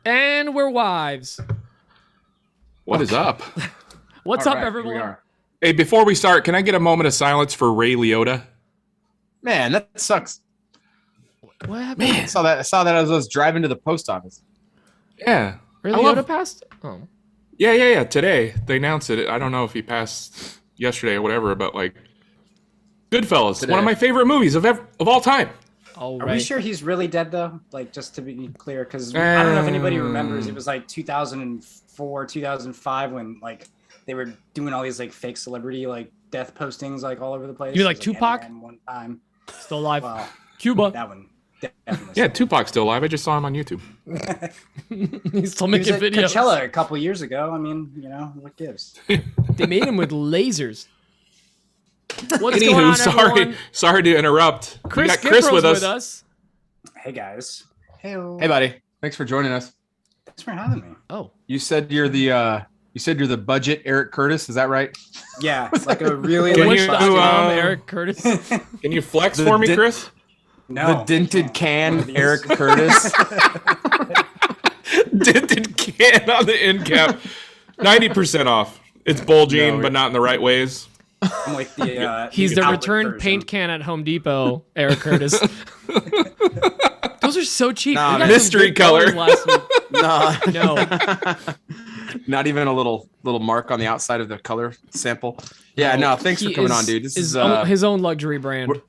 And we're wives. What is up? What's up, everyone? Hey, before we start, can I get a moment of silence for Ray Liotta? Man, that sucks. What happened? Man, I saw that as I was driving to the post office. Yeah. Ray Liotta passed? Oh. Yeah. Today they announced it. I don't know if he passed yesterday or whatever, but like, Goodfellas, Today. one of my favorite movies of all time. Oh, Are we sure he's really dead though? Like, just to be clear, because I don't know if anybody remembers. It was like 2004, 2005 when like they were doing all these like fake celebrity like death postings like all over the place. You like Tupac? One time, Still alive. well, Cuba. that one. Definitely. Yeah, Tupac's still alive. I just saw him on YouTube. He's still He was making at videos. Coachella a couple years ago. I mean, you know, what gives? They made him with lasers. What's going on, Anywho, everyone? sorry to interrupt. We Chris got Chris Giffrow's with us. Hey guys. Hey. Hey, buddy. Thanks for joining us. Thanks for having me. Oh. You said you're the budget Eric Curtis. Is that right? Yeah, it's like a really Can Which you, Eric Curtis? Can you flex The for me, di- Chris? no The dented can One of these. Eric Curtis. Dented can on the end cap. 90% off. It's bulging, No, but not in the right ways. I'm like the He's the outlet return version. paint can at Home Depot, Eric Curtis. Those are so cheap. Nah, We got some mystery good colors color. last week. No. No. Not even a little mark on the outside of the color sample. Yeah, no, thanks for He coming is- on, dude. This is is his own luxury brand.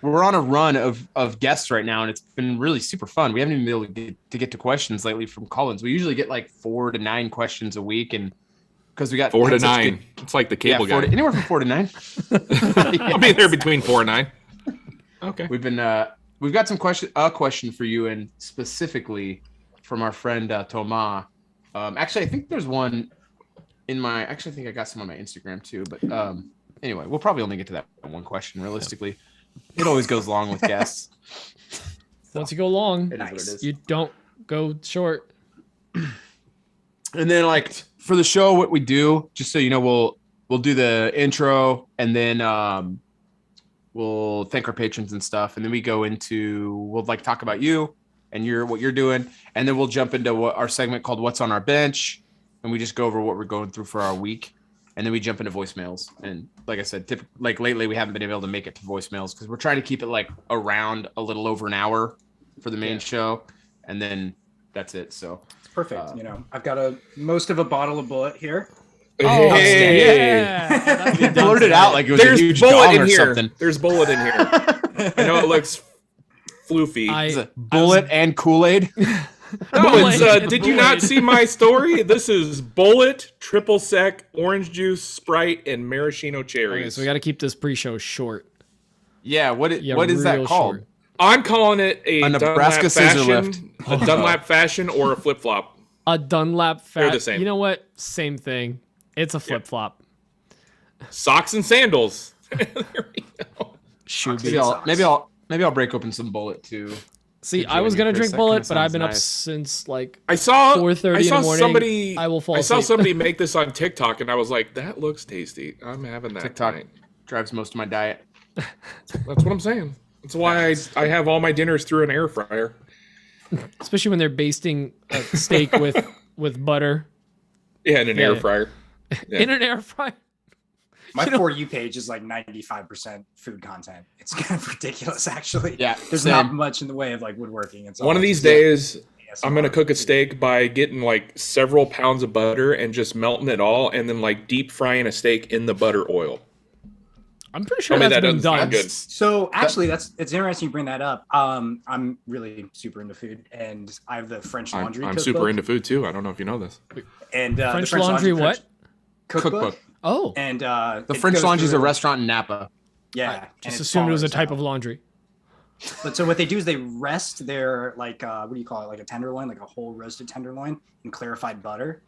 we're on a run of guests right now, and it's been really super fun. We haven't even been able to get to questions lately from Collins. We usually get like 4 to 9 questions a week, and because we got 4 to had such 9. good- It's like the yeah, cable 4 guy. to, anywhere from 4 to 9. I'll be there between 4 and 9. Okay. We've got a question for you, and specifically from our friend Thomas. Actually, I think there's one I think I got some on my Instagram too. But anyway, we'll probably only get to that one question realistically. It always goes long with guests. Once you go long, It is what it is. you don't go short. And then like for the show, what we do, just so you know, we'll do the intro, and then we'll thank our patrons and stuff, and then we'll like talk about you and what you're doing, and then we'll jump into our segment called What's on Our Bench, and we just go over what we're going through for our week, and then we jump into voicemails. And like I said, like lately we haven't been able to make it to voicemails because we're trying to keep it like around a little over an hour for the main show, and then that's it. So It's perfect. You know, I've got most of a bottle of Bullet here. Hey. Yeah. blurt it out like it was There's a huge bullet dong in or here. something. There's bullet in here. I know it looks floofy. It's a bullet and Kool-Aid. No, it's, Bullet. did you not see my story? This is bullet, triple sec, orange juice, Sprite, and maraschino cherries. Okay, so we got to keep this pre-show short. Yeah, what is Yeah, that real called? short. I'm calling it a Nebraska Dunlap scissor fashion, lift. a Dunlap fashion, or a flip flop. A Dunlap They're the same. You know what? Same thing. It's a flip flop. Socks and sandals. There we go. Should Maybe be. I'll break open some Bullet too. See, Good I was job, gonna Chris. drink That Bullet, kinda but I've sounds been up nice. since like 4:30 in the morning. somebody. I will fall I saw asleep. somebody make this on TikTok, and I was like, "That looks tasty. I'm having that." TikTok tonight." drives most of my diet. That's what I'm saying. That's why I have all my dinners through an air fryer. Especially when they're basting a steak with butter Yeah, in an air fryer. Yeah. in an air fryer. My You know- For You page is like 95% food content. It's kind of ridiculous, actually. Yeah, There's same. not much in the way of like woodworking. It's One all of these just days, ASMR. I'm gonna cook a steak by getting like several pounds of butter and just melting it all, and then like deep frying a steak in the butter oil. I'm pretty sure Tell me that's that been doesn't sound done. good. So actually, it's interesting you bring that up. I'm really super into food, and I have the French Laundry. I'm cookbook, super into food too. I don't know if you know this. and the French Laundry what? cookbook. Oh, And The it French goes Laundry is a through- restaurant in Napa. Yeah, I and just assumed it was a follows type of out. laundry. But so what they do is they rest their like what do you call it, like a tenderloin, like a whole roasted tenderloin in clarified butter.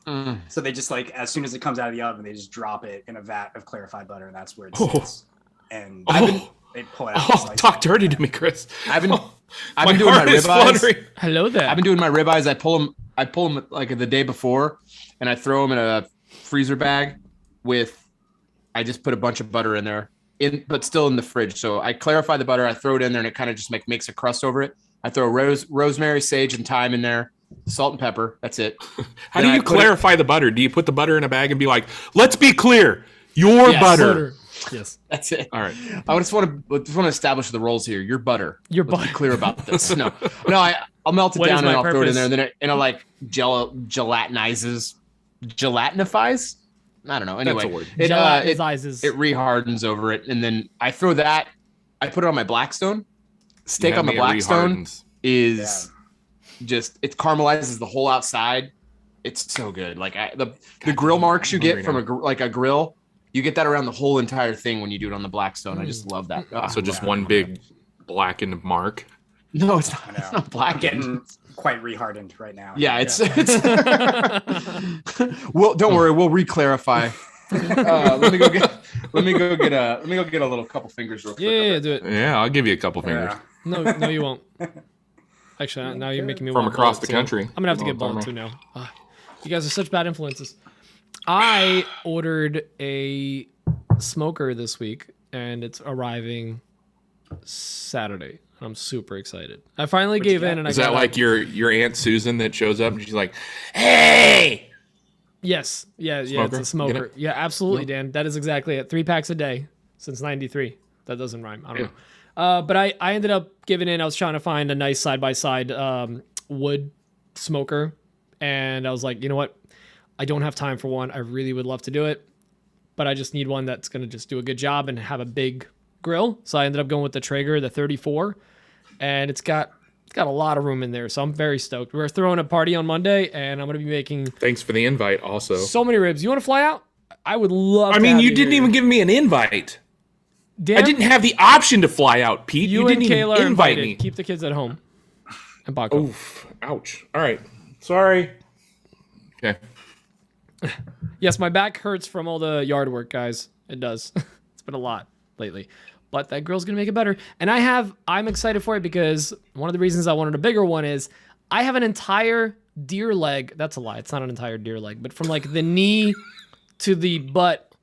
Mm. So they just like as soon as it comes out of the oven, they just drop it in a vat of clarified butter, and that's where it Oh. sits. And Oh, they pull it out. and oh slice talk it. dirty to me, Chris. I've been Oh, I've my been doing my heart is ribeyes. fluttering. Hello there. I've been doing my ribeyes. I pull them like the day before, and I throw them in a freezer bag I just put a bunch of butter in there, but still in the fridge. So I clarify the butter, I throw it in there, and it kind of just makes a crust over it. I throw rosemary, sage, and thyme in there. Salt and pepper. That's it. How Then do I you put it- clarify the butter? Do you put the butter in a bag and be like, let's be clear, your Yes. butter? Yes. That's it. All right. I just want to establish the roles here. Your butter. Your Let's butter. be clear about this. No. I'll melt it What is down my and I'll throw it in purpose? there. And then it like gelatinizes. Gelatinifies? I don't know. Anyway, That's a word. it Gelatinizes. rehardens over it, and then I throw that. I put it on my Blackstone. Steak You on the had me at Blackstone rehardens. is just it caramelizes the whole outside. It's so good. Like the grill marks you I'm get hungry from a grill, you get that around the whole entire thing when you do it on the Blackstone. I just love that. So just one big blackened mark. No, it's I not. know. It's not I'm black. getting quite rehardened right now. Yeah, it's. Well, don't worry. We'll re-clarify. Let me go get a little couple fingers real quick. Yeah, do it. Yeah, I'll give you a couple fingers. Yeah. No, you won't. Actually, now you're making me From want across bullet the too. country. I'm gonna have to get bullet too now. You guys are such bad influences. I ordered a smoker this week, and it's arriving Saturday. I'm super excited. I finally gave in, and I Is that got like your Aunt Susan that shows up and she's like, "Hey"? Yes, yeah, it's Smoker? a Get smoker. it? Yeah, absolutely, Dan. That is exactly it. 3 packs a day since '93. That doesn't rhyme. I don't know. But I ended up giving in. I was trying to find a nice side by side wood smoker, and I was like, you know what? I don't have time for one. I really would love to do it, but I just need one that's gonna just do a good job and have a big grill. So I ended up going with the Traeger, the 34, and it's got a lot of room in there. So I'm very stoked. We're throwing a party on Monday, and I'm gonna be making Thanks for the invite. Also, so many ribs. You want to fly out? I would love. I to mean, have you didn't here. even give me an invite. Dan, I didn't have the option to fly out, Pete. You, You and didn't Kayla even are invite invited. me. Keep the kids at home. And Baco. Oof! Ouch! All right, sorry. Okay. Yes, my back hurts from all the yard work, guys. It does. It's been a lot lately. But that grill's gonna make it better. And I'm excited for it because one of the reasons I wanted a bigger one is I have an entire deer leg. That's a lie. It's not an entire deer leg, but from like the knee to the butt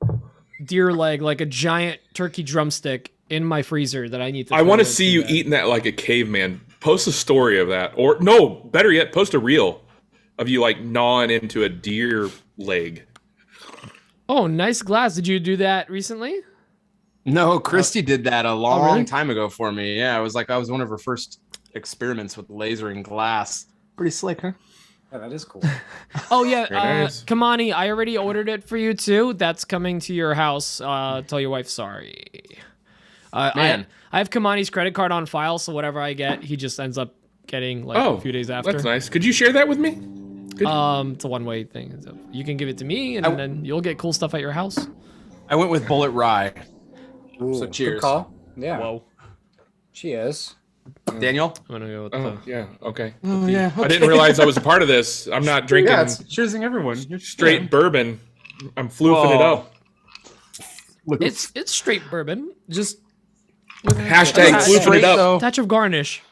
deer leg, like a giant turkey drumstick in my freezer that I need to. I want to throw see into you that. eating that like a caveman. Post a story of that, or no, better yet, post a reel of you like gnawing into a deer leg. Oh, nice glass. Did you do that recently? No, Christy did that a long really? time ago for me. Yeah, I was one of her first experiments with lasering glass. Pretty slick, huh? Yeah, that is cool. Oh yeah, Very nice. Kamani, I already ordered it for you too. That's coming to your house. Tell your wife sorry. Man. I have Kamani's credit card on file, so whatever I get, he just ends up getting like Oh, a few days after. that's nice. Could you share that with me? It's a one-way thing. So you can give it to me, and then you'll get cool stuff at your house. I went with Bullet Rye. Ooh, So cheers. Good call. Yeah. Whoa, Cheers. Daniel? I'm gonna go with Oh yeah, okay. Oh, yeah. I didn't realize I was a part of this. I'm not drinking Yeah, it's cheersing everyone. You're straight bourbon. I'm floofing it Whoa. up. it's straight bourbon, just with Hashtag a floofing it up. though. touch of garnish.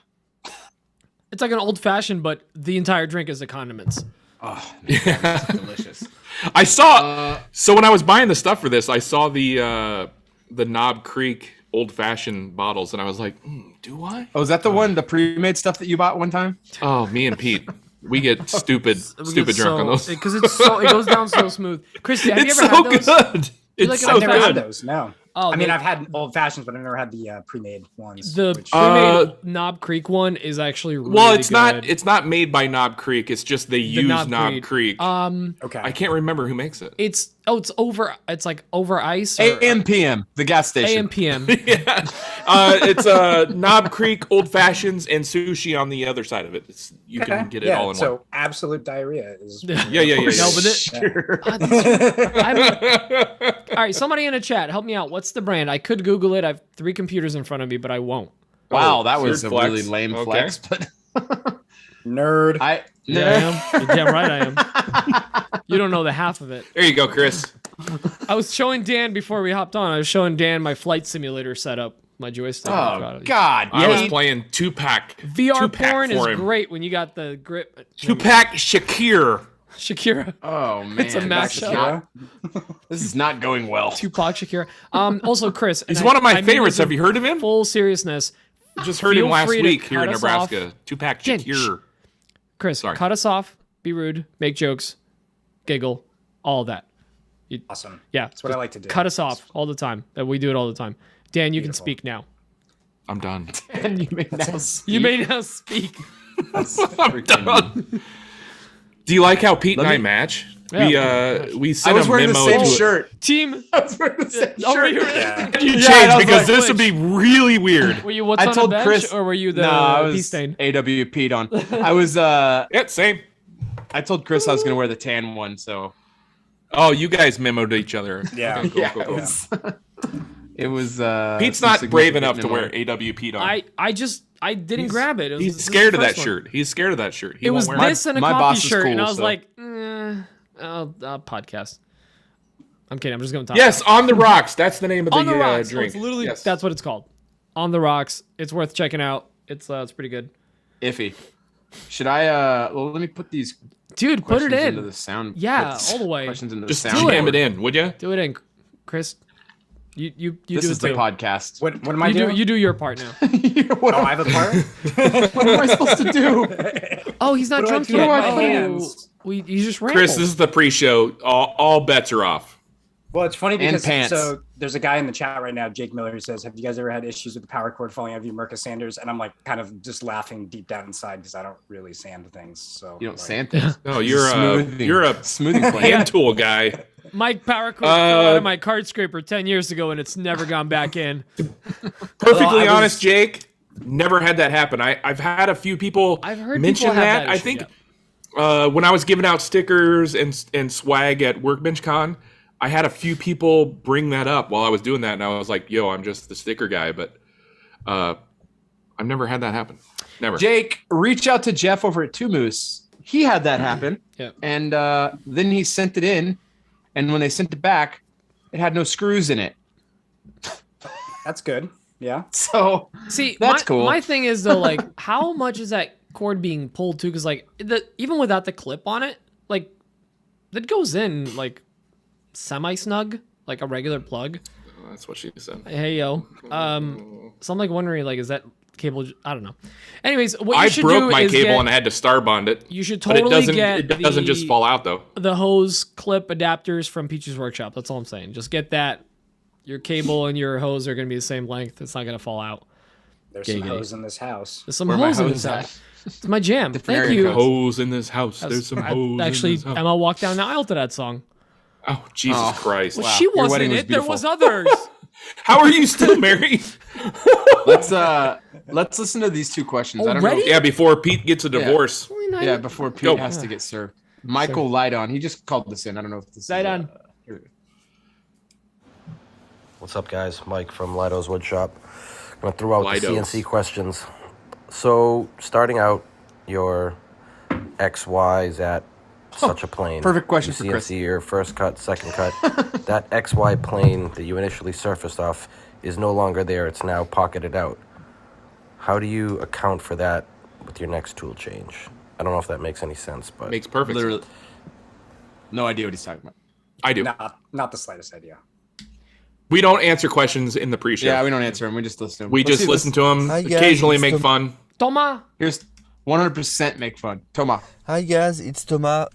It's like an old fashioned, but the entire drink is the condiments. Oh, that's delicious. I saw. So when I was buying the stuff for this, I saw the Knob Creek old fashioned bottles, and I was like, do I? Oh, is that the one, the pre-made stuff that you bought one time? Oh, me and Pete, we get stupid drunk on those. because it goes down so smooth. Christy, have It's you ever so had those? good. It's like it? so I've never had good. those. No. Oh, I mean, the- I've had old fashions, but I've never had the pre-made ones. The which- pre-made Knob Creek one is actually really Well, it's good. not made by Knob Creek. It's just they use Knob Creek. okay. I can't remember who makes it. It's like over ice. Or, AM PM, the gas station. AM PM. Yeah, it's Knob Creek old fashions and sushi on the other side of it. You can get it all in so one. absolute diarrhea is. Yeah. No, but it, Sure. all right, somebody in the chat, help me out. What's the brand? I could Google it. I have 3 computers in front of me, but I won't. Wow, that was third a flex. really lame Okay. flex, but Nerd. I am. You're damn right I am. You don't know the half of it. There you go, Chris. I was showing Dan before we hopped on. I was showing Dan my flight simulator setup, my joystick. Oh God! I was Yeah. playing two-pack. VR two-pack porn is for him. great when you got the grip. Two-pack Shakir. Shakira. Oh man, It's a that's mashup. not- This is not going well. Tupac Shakira. Also, Chris. He's and one of my I mean favorites. this in Have you heard of him? Full seriousness. Just heard him Feel last free to week here in cut us Nebraska. 2-pack Jen, Shakir. Chris, Sorry. cut us off, be rude, make jokes, giggle, all of that. Awesome. Yeah. That's what I like to do. Cut us off all the time. We do it all the time. Dan, you can Beautiful. speak now. I'm done. And you may now speak. You may now speak. I'm done. Do you like how Pete and I match? Yeah. We I sent was a wearing the memo same to shirt. Team. I was wearing the same Over shirt. here. Yeah. You Yeah, change I was because like, this would be really weird. Were you what's I on told the bench, Chris, or were you the no, I pea was stain? AWP'd on. I was Yeah, same. I told Chris I was gonna wear the tan one, so Oh, you guys memoed each other. Yeah. Okay, cool, yeah, cool, cool. it was Pete's some not brave significant enough to wear memory. AWP on. I didn't He's- grab it. He's this is scared the of that first one. shirt. He's scared of that shirt. He It won't was wear this and a my coffee boss is shirt, cool, and I was so- like, podcast. I'm kidding. I'm just going to talk. Yes, on the rocks. That's the name of the, On the rocks. drink. It's literally Yes. that's what it's called. On the rocks. It's worth checking out. It's pretty good. Iffy. Should I well let me put these Dude, put it questions into in. the sound. Yeah, put all the way. Questions into Just the sound. jam it in, would you? Do it in, Chris. You This do is it the too. podcast. What am I You doing? do your part now. what, Oh, I have a part. what am I supposed to do? Oh, he's not What do I drunk do yet. with my Oh, hands? you just ran. Chris, this is the pre-show. All bets are off. Well, it's funny because pants. so there's a guy in the chat right now, Jake Miller, who says, "Have you guys ever had issues with the power cord falling out of you, Marcus Sanders?" And I'm like, kind of just laughing deep down inside because I don't really sand things. So You don't like, sand things. No, you're a smoothing plan. hand tool guy. Mike power cord fell out of my card scraper 10 years ago, and it's never gone back in. Perfectly I honest, Jake. Never had that happen. I've had a few people I've heard mention people have that. that I issue, think yeah. when I was giving out stickers and swag at Workbench Con, I had a few people bring that up while I was doing that, and I was like, "Yo, I'm just the sticker guy," but I've never had that happen. Never. Jake, reach out to Jeff over at Two Moose. He had that happen. Yeah. And then he sent it in, and when they sent it back, it had no screws in it. That's good. Yeah. So See, That's cool. My thing is though, like, how much is that cord being pulled to? Because like, even without the clip on it, like, that goes in like semi-snug, like a regular plug. That's what she said. Hey yo, so I'm like wondering, like, is that cable? I don't know. Anyways, what you I should broke do my is cable get, and I had to star bond it. you should But totally it doesn't just fall out though. the hose clip adapters from Peach's Workshop. That's all I'm saying. Just get that. Your cable and your hose are going to be the same length. It's not going to fall out. There's some Giggity. hose in this house. There's some Where my hose in hose this at? house. It's my jam. Different Thank area you. codes. Hose in this house. There's some hose. Actually, in this house. Emma walked down the aisle to that song. Oh Jesus Oh. Christ! Well, Wow, she your wasn't wedding in was it. There beautiful. was others. How are you still married? Let's listen to these two questions. I don't know. Already? Yeah, before Pete gets a divorce. Yeah, before Pete Go. has to get served. Michael Lydon, he just called this in. I don't know if this Lydon. is here. What's up, guys? Mike from Lido's Woodshop. I'm going to throw out the Lido's. CNC questions. So, starting out, your XY is at such a plane. perfect question You for CNC Chris. your first cut, second cut. That XY plane that you initially surfaced off is no longer there. It's now pocketed out. How do you account for that with your next tool change? I don't know if that makes any sense, but Makes perfect Literally, sense. no idea what he's talking about. I do. Not the slightest idea. We don't answer questions in the pre-show. Yeah, we don't answer him. We just listen to him. we Let's just see listen this. to them. Hi, guys, Occasionally it's make Tom. fun. Thomas. Here's 100% make fun. Thomas. Hi guys, it's Thomas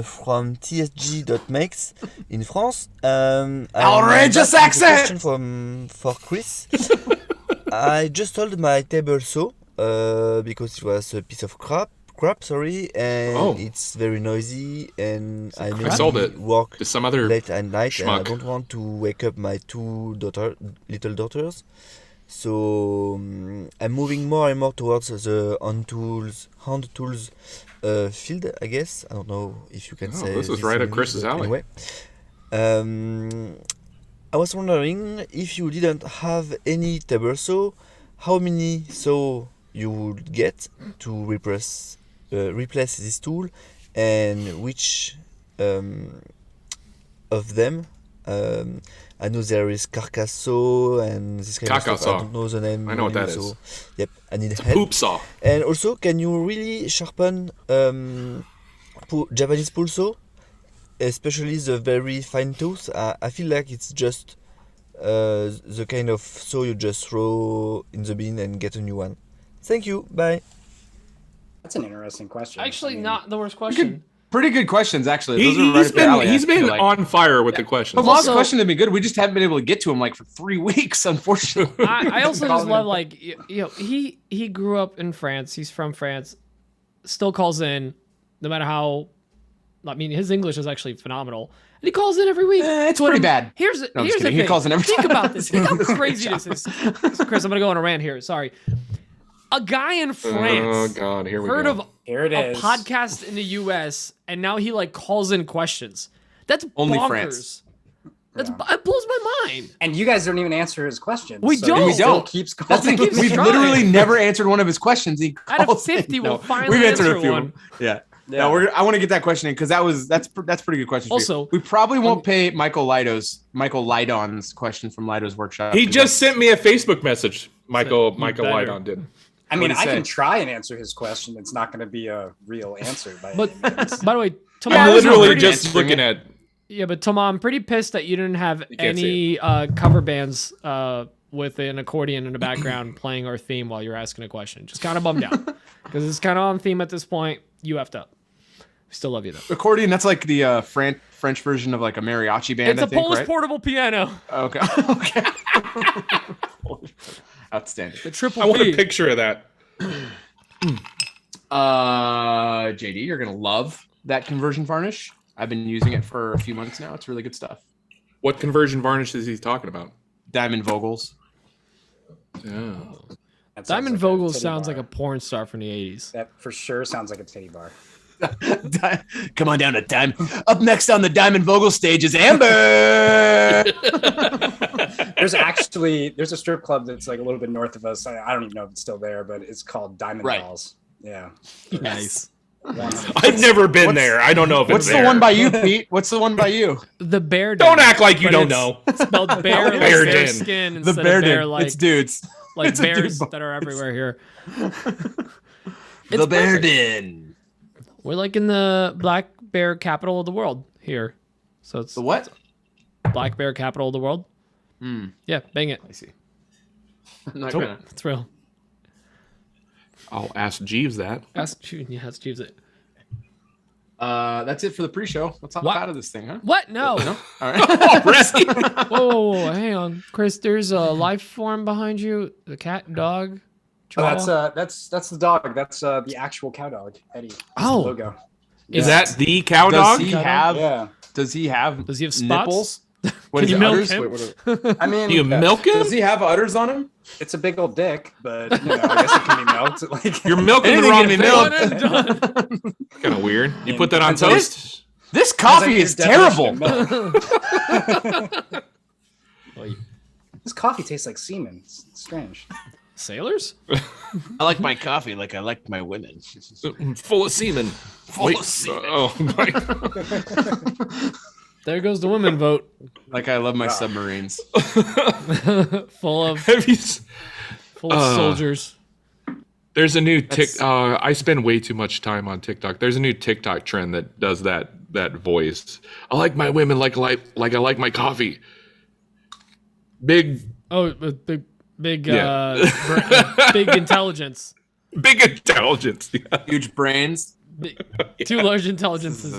from tsg.mex in France. Outrageous I have a accent! question for Chris. I just sold my table saw because it was a piece of crap, and Oh. it's very noisy, and I I sold mainly it work to some other late at night, and I schmuck. don't want to wake up my little daughters. So I'm moving more and more towards the hand tools field, I guess. I don't know if you can Oh, say this is in right up English, Chris's but alley. Anyway, I was wondering if you didn't have any table saw, how many saw you would get to replace this tool, and which of them. I know there is carcass saw and this kind Carcass of stuff. saw. I don't know the name. I know what really, that is. so, yep, I need It's a help. poop saw. And also, can you really sharpen Japanese pool saw, especially the very fine tooth? I feel like it's just the kind of saw you just throw in the bin and get a new one. Thank you. Bye. That's an interesting question. Actually, I mean, not the worst question. Pretty good questions, actually. Those are right up your alley, I He's been feel like. on fire with the questions. The last Also- question have been good. We just haven't been able to get to him like for 3 weeks, unfortunately. I also just love like he grew up in France. He's from France. Still calls in, no matter how. I mean, his English is actually phenomenal, and he calls in every week. It's But pretty bad. Here's No, I'm here's just the kidding. He thing. calls in every Think time. about this. Think how crazy this is. Chris, I'm gonna go on a rant here. Sorry. A guy in Oh France God, here we heard go. of here it a is. podcast in the U.S. and now he like calls in questions. That's Only bonkers. France. That's it blows my mind. And you guys don't even answer his questions. We so don't. he We still don't. keeps That's calling. the, keeps we've trying. literally never answered one of his questions. He Out of calls in. 50, we'll No, finally we've answered answer a few. one. Yeah. Yeah. No, I want to get that question in because that's pretty good question. for you. Also, we probably won't pay Michael Lydon's question from Lido's workshop. He just sent me a Facebook message. Michael better. Lydon did. I mean, What'd he I say? can try and answer his question. It's not going to be a real answer. But any means. by the way, Yeah, Tomas, I'm I was literally pretty just answering looking it. at. yeah, but Tom, I'm pretty pissed that you didn't have can't see any cover bands with an accordion in the background playing our theme while you're asking a question. Just kind of bummed out because it's kind of on theme at this point. You effed up. We still love you though. accordion. That's like the French version of like a mariachi band. It's I a think, Polish right? portable piano. Okay. Okay. Outstanding. The triple I want a P. picture of that. JD, you're gonna love that conversion varnish. I've been using it for a few months now. It's really good stuff. What conversion varnish is he talking about? Diamond Vogels. Oh. That sounds Diamond like a Vogel titty sounds bar. like a porn star from the 80s. That for sure sounds like a titty bar. Come on down to Diamond. Up next on the Diamond Vogel stage is Amber. There's a strip club that's like a little bit north of us. I don't even know if it's still there, but it's called Diamond Right. Dolls. Yeah. Nice. I've never been there. I don't know if What's it's the there. one by you, Pete? What's the one by you? The bear. Don't Den, act like you but don't it's know. Spelled bear, like Bear bear Den. skin The instead Bear of bear Den. like It's dudes. like it's a dude bears bar. that are everywhere here. The Bear perfect. Den. We're like in the black bear capital of the world here. So it's The what? black bear capital of the world. Yeah, bang it. I see. I'm not Nope. gonna. It's real. I'll ask Jeeves that. Yeah, let's choose it. That's it for the pre-show. Let's hop What? out of this thing, huh? What? No. No? All right. Already? Whoa, whoa, whoa, hang on, Chris. There's a life form behind you. The cat, dog. Chihuahua? That's the dog. That's the actual cow dog, Eddie. That's Oh. the logo. Is Yeah. that the cow Does dog? he have? Yeah. Does he have? Does he have spots? nipples? What Can is you it, milk udders? him? What I mean, Do you milk him? does he have udders on him? it's a big old dick, but I guess it can be milked. Like You're milking the Anything wrong can be thing. milked. Done and done. Kind of weird. You put that on Depends on- toast? This Sounds like coffee your is definition terrible. of milk. This coffee tastes like semen. It's strange. Sailors? I like my coffee like I like my women. Full of semen. Full of semen. Oh, my. There goes the women vote. Like I love my submarines. full of Have you s- soldiers. There's a new I spend way too much time on TikTok. There's a new TikTok trend that does that voice. I like my women like I like my coffee. Big Oh, big Yeah. big intelligence. big intelligence. Yeah. Huge brains. Too large This intelligences.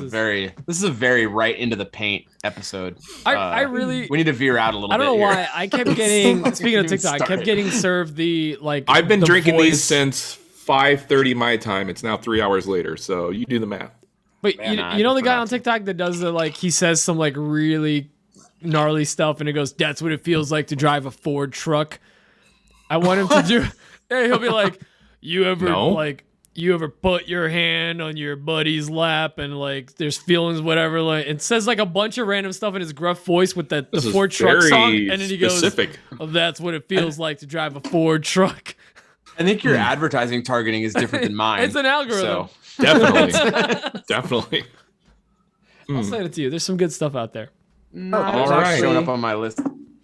is a very right into the paint episode. I really we need to veer out a little bit. I don't know here. why I kept getting speaking of Even TikTok, I kept started. getting served the like I've been the drinking voice. these since 5:30 my time. It's now 3 hours later, so you do the math. But Man, you know the prefer guy not on to. TikTok that does the like he says some like really gnarly stuff and it goes, "That's what it feels like to drive a Ford truck." I want him to do. Hey, he'll be like, "You ever you ever put your hand on your buddy's lap and like there's feelings whatever like it says like a bunch of random stuff in his gruff voice with the This is Ford truck very song and then he specific. goes, "Oh, that's what it feels like to drive a Ford truck." I think your advertising targeting is different than mine. It's an algorithm. So Definitely. Definitely. I'll say it to you. There's some good stuff out there. not all right. showing up on my list.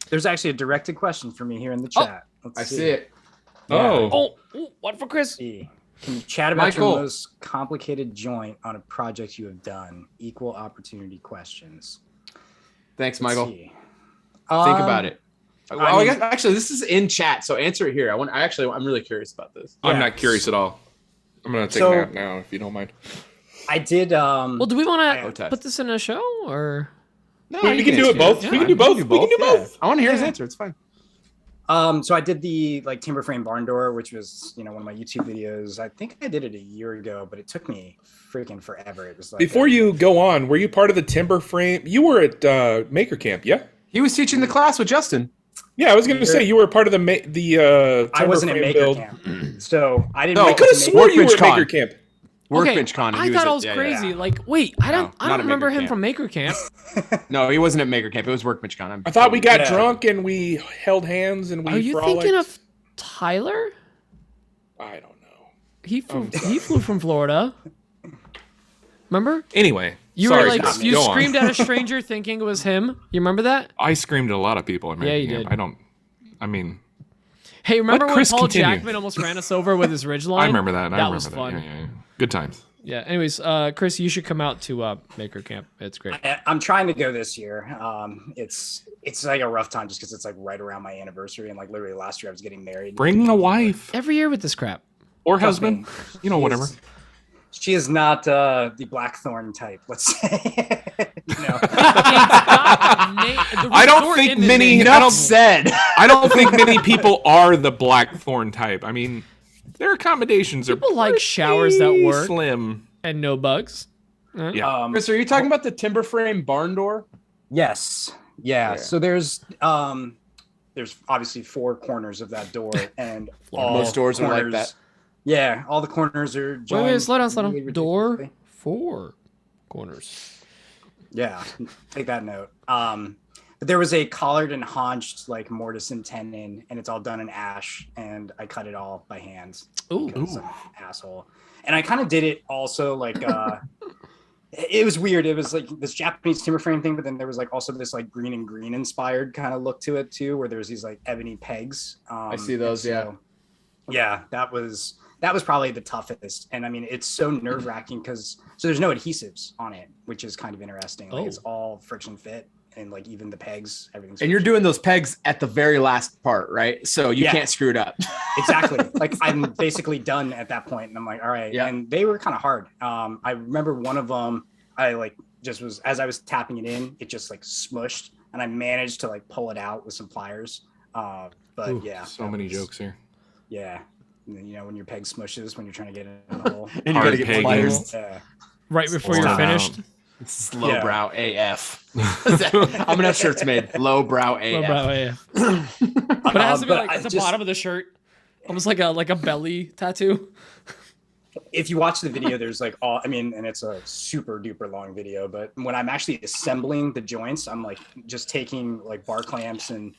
There's actually a directed question for me here in the chat. Let's I see it. Oh. Oh, one for Chris. See. Can you chat about Michael. your most complicated joint on a project you have done? Equal opportunity questions. Thanks, Let's Michael. see. Think about it. I guess actually this is in chat, so answer it here. I'm really curious about this. I'm Yeah. not curious at all. I'm gonna take a nap now, if you don't mind. I did. Well, do we want to test. put this in a show or? No, We can do it both. We can do both. We can do both. I want to hear his answer. It's fine. So I did the like timber frame barn door, which was one of my YouTube videos. I think I did it a year ago, but it took me freaking forever. It was like Before you go on, were you part of the timber frame? You were at Maker Camp, yeah? He was teaching the class with Justin. Yeah, I was going to say you were part of the I wasn't at timber frame Maker build. Camp, so I didn't. No, make I could have it to swore you were Workbench at Con. Maker Camp. Workbench Con. I thought it was crazy. Yeah. Like, wait, I don't not at remember Maker him Camp. from Maker Camp. No, he wasn't at Maker Camp. It was Workbench Con. I thought we got Yeah. drunk and we held hands and we Are you frolicked. thinking of Tyler? I don't know. He flew from Florida. Remember? Anyway, You sorry, were like Scott, you go on. screamed at a stranger thinking it was him. You remember that? I screamed at a lot of people at Maker Yeah, you Camp. did. I mean, Hey, remember when Chris Paul continue. Jackman almost ran us over with his ridge line? I remember that. That was fun. Yeah. Good times. Yeah. Anyways, Chris, you should come out to Maker Camp. It's great. I'm trying to go this year. It's like a rough time just because it's like right around my anniversary, and like literally last year I was getting married. Bring a wife Every year with this crap. or Trust husband. me. You know, whatever. She is not the blackthorn type. Let's say. I don't think many. Enough said. I don't think many people are the blackthorn type. I mean, their accommodations are People like showers that pretty work. slim. And no bugs. Yeah. Chris, are you talking about the timber frame barn door? Yes. Yeah. So there's obviously 4 corners of that door, and all Most doors are like corners- that. Yeah, all the corners are joined. Wait, slow down. really Door ridiculously. 4 corners. Yeah, take that note. But there was a collared and haunched like mortise and tenon, and it's all done in ash, and I cut it all by hand. Ooh. Because I'm an asshole. And I kind of did it also like it was weird. It was like this Japanese timber frame thing, but then there was like also this like green and green inspired kind of look to it too, where there's these like ebony pegs. I see those, and yeah, that was probably the toughest. And I mean, it's so nerve wracking because there's no adhesives on it, which is kind of interesting. Like it's all friction fit, and like even the pegs, everything's. And you're doing those pegs at the very last part, right? So you Yeah. can't screw it up. Exactly. Like I'm basically done at that point, and I'm like, all right. Yeah. And they were kind of hard. I remember one of them, I like just was as I was tapping it in, it just like smushed, and I managed to like pull it out with some pliers. But yeah, So many jokes here. Yeah. And then, when your peg smushes when you're trying to get it in the hole. And you gotta get pegging. pliers. Yeah. Right before Slow you're down. finished. Lowbrow AF. I'm gonna have shirts made. Lowbrow AF. But it has to be but like I at the just- bottom of the shirt. Almost like a belly tattoo. If you watch the video, there's like and it's a super duper long video, but when I'm actually assembling the joints, I'm like just taking like bar clamps and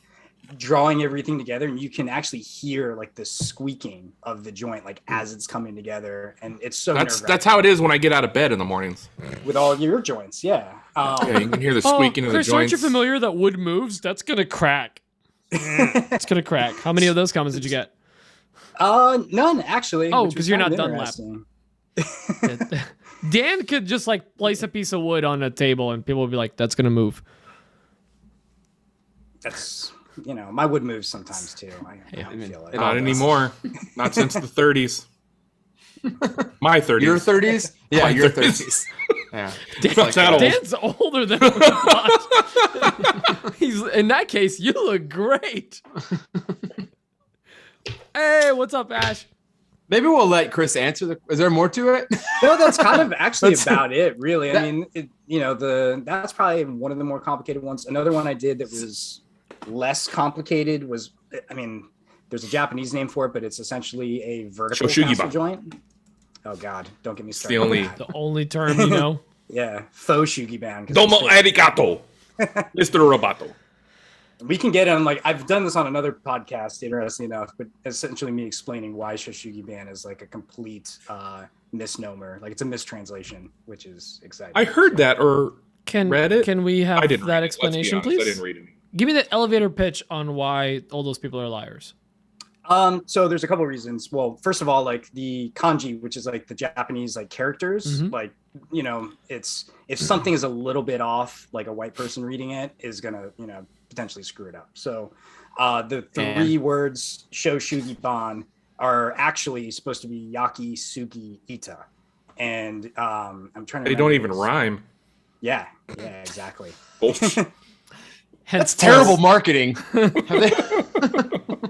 drawing everything together, and you can actually hear like the squeaking of the joint like as it's coming together, and it's so That's how it is when I get out of bed in the mornings. with all your joints. Yeah. Yeah, you can hear the squeaking of the Chris, aren't joints. you familiar that wood moves? That's gonna crack. It's gonna crack. How many of those comments did you get? None actually. Oh, which 'cause was you're kind not of Dunlap. interesting. Dan could just like place a piece of wood on a table and people would be like, that's gonna move. That's my wood moves sometimes too. I feel it. Not anymore. Not since the 30s. My 30s. Your 30s? Yeah, My your 30s. 30s. Yeah. Fuck that old. Dan's older than we thought. He's in that case, you look great. Hey, what's up, Ash? Maybe we'll let Chris answer. Is there more to it? No, that's kind of actually about it, really. I mean, that's probably one of the more complicated ones. Another one I did that was less complicated was, there's a Japanese name for it, but it's essentially a vertical Shoshugiban. castle joint. Oh God, don't get me started. the The only term you know. Yeah, faux shugiban. 'cause Domo it's fake. arigato, Mr. Roboto. We can get on I've done this on another podcast, interesting enough, but essentially me explaining why Shoshugiban is like a complete misnomer, like it's a mistranslation, which is exciting. I heard that or read it. Can we I have didn't that read it, let's be explanation, honest. I please? didn't read it. Give me the elevator pitch on why all those people are liars. So there's a couple of reasons. Well, first of all, like the kanji, which is like the Japanese like characters, like it's if something is a little bit off, like a white person reading it is gonna potentially screw it up. So the three words Shoshugi Ban are actually supposed to be Yaki Sugi Ita. And I'm trying to They don't even rhyme. Yeah, exactly. Hence Terrible marketing.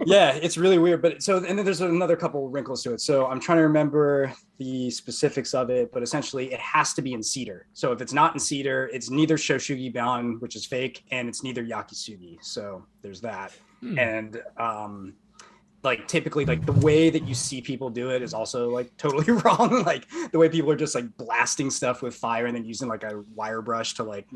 Yeah, it's really weird. But so, and then there's another couple wrinkles to it. So I'm trying to remember the specifics of it, but essentially it has to be in cedar. So if it's not in cedar, it's neither Shoshugi Ban, which is fake, and it's neither Yakisugi. So there's that. And like typically like the way that you see people do it is also like totally wrong. Like the way people are just like blasting stuff with fire and then using like a wire brush to like,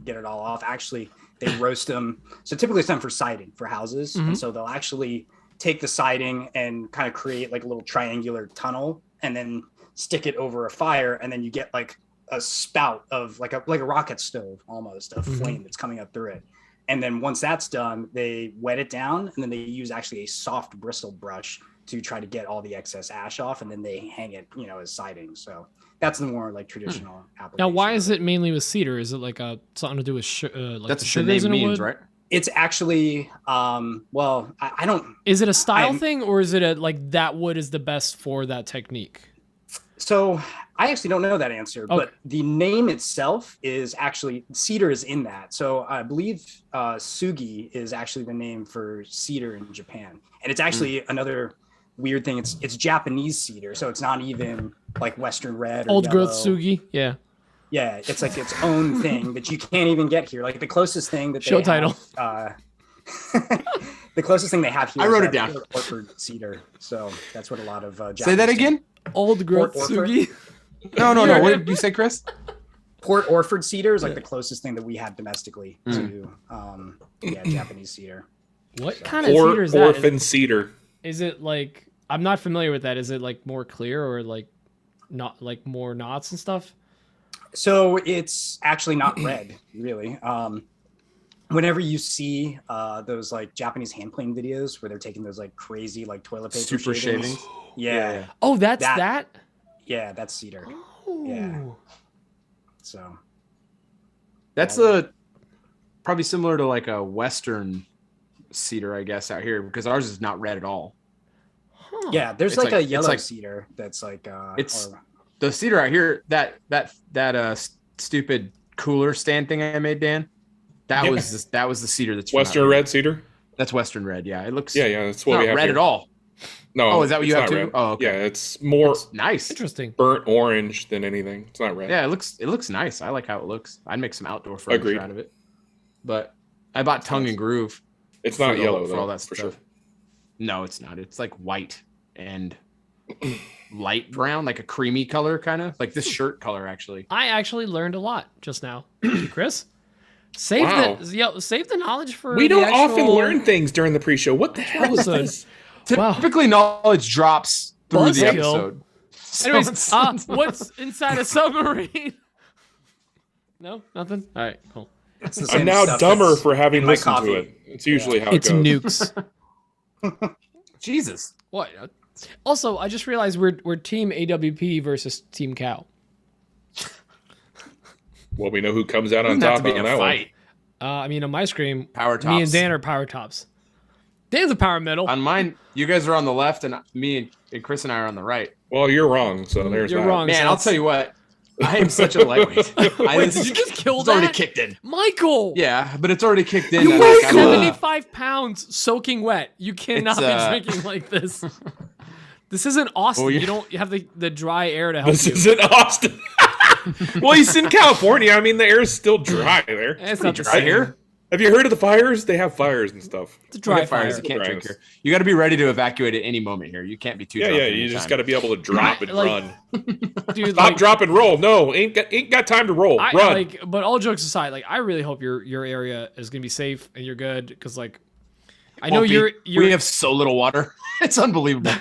get it all off. Actually, they roast them. So typically it's done for siding for houses. And so they'll actually take the siding and kind of create like a little triangular tunnel and then stick it over a fire. And then you get like a spout of like a rocket stove, almost a flame that's coming up through it. And then once that's done, they wet it down and then they use actually a soft bristle brush to try to get all the excess ash off. And then they hang it, as siding. So that's the more like traditional application. Now, why is it mainly with cedar? Is it like something to do with like that's the what the sugars name in a means, wood? right? It's actually, well, I don't. Is it a style thing or is it like that wood is the best for that technique? So I actually don't know that answer, but the name itself is actually cedar is in that. So I believe sugi is actually the name for cedar in Japan, and it's actually another weird thing. It's Japanese cedar, so it's not even like Western red or Old yellow. growth sugi, yeah. Yeah, it's like its own thing that you can't even get here. Like the closest thing that Show they title. have, the closest thing they have here. I wrote is it down. Port Orford cedar. So that's what a lot of Japanese Say that again. Old growth Port Orford? sugi. No. What did you say, Chris? Port Orford cedar is like the closest thing that we have domestically to Japanese cedar. What kind of cedar is that? Orphan cedar. Is it like, I'm not familiar with that. Is it like more clear or like not like more knots and stuff? So it's actually not red, really. Whenever you see those like Japanese hand plane videos where they're taking those like crazy like toilet paper Super shavings. Yeah. Oh, that's that? Yeah, that's cedar. Yeah. So That's probably similar to like a Western cedar, I guess, out here because ours is not red at all. Huh. yeah, there's It's like like- a it's yellow like- cedar that's like It's- or- The cedar out here, that stupid cooler stand thing I made, Dan. That was the cedar that's from Western out here. red cedar. That's Western red. Yeah, it looks. Yeah, that's It's what we not have red here. at all. No. Oh, is that what you it's have not too? red. Oh, okay. Yeah, it's more It's nice. Interesting. burnt orange than anything. It's not red. Yeah, it looks nice. I like how it looks. I'd make some outdoor furniture Agreed. out of it. But I bought Tongue and Groove. It's not for yellow for though, all that for stuff. sure. No, it's not. It's like white and light brown, like a creamy color, kind of like this shirt color. Actually, I actually learned a lot just now. Thank you, Chris. Save Wow. save the knowledge for We the don't often actual learn things during the pre-show. What the hell is episode. this? Wow. typically knowledge drops through the Buzzkill. episode. So Anyways, it's- what's inside a submarine? No, nothing. All right, cool. it's the I'm same now stuff dumber that's for having in my listened coffee. to it. It's usually how It's it goes. nukes. Jesus. What? Also, I just realized we're team AWP versus team cow. Well, we know who comes out on Doesn't have top to be on a that fight. I mean, on my screen, Power me and tops. Dan are power tops. Dan's a power middle. On mine, you guys are on the left, and me and Chris and I are on the right. one. Well, you're wrong. So there's You're that. wrong. Man, so I'll that's- tell you what. I am such a lightweight. Wait, did you just kill It's already that? kicked in. Michael! Yeah, but it's already kicked in. You and, weigh like, I'm, 75 pounds soaking wet. You cannot It's, be drinking like this. This isn't Austin. Well, you don't have the dry air to help This you. isn't Austin. Well, he's in California. I mean, the air's still dry there. It's not the dry same. here. Have you heard of the fires? They have fires and stuff. It's a We dry got fires. fire. You can't Dryness. drink here. You got to be ready to evacuate at any moment here. You can't be too. Yeah, drunk yeah. at any You just time. got to be able to drop and Like, run. Dude, Stop, like, drop, and roll. No, ain't got time to roll. Run. but all jokes aside, like I really hope your area is gonna be safe and you're good because like I know Won't be. you're We have so little water. It's unbelievable.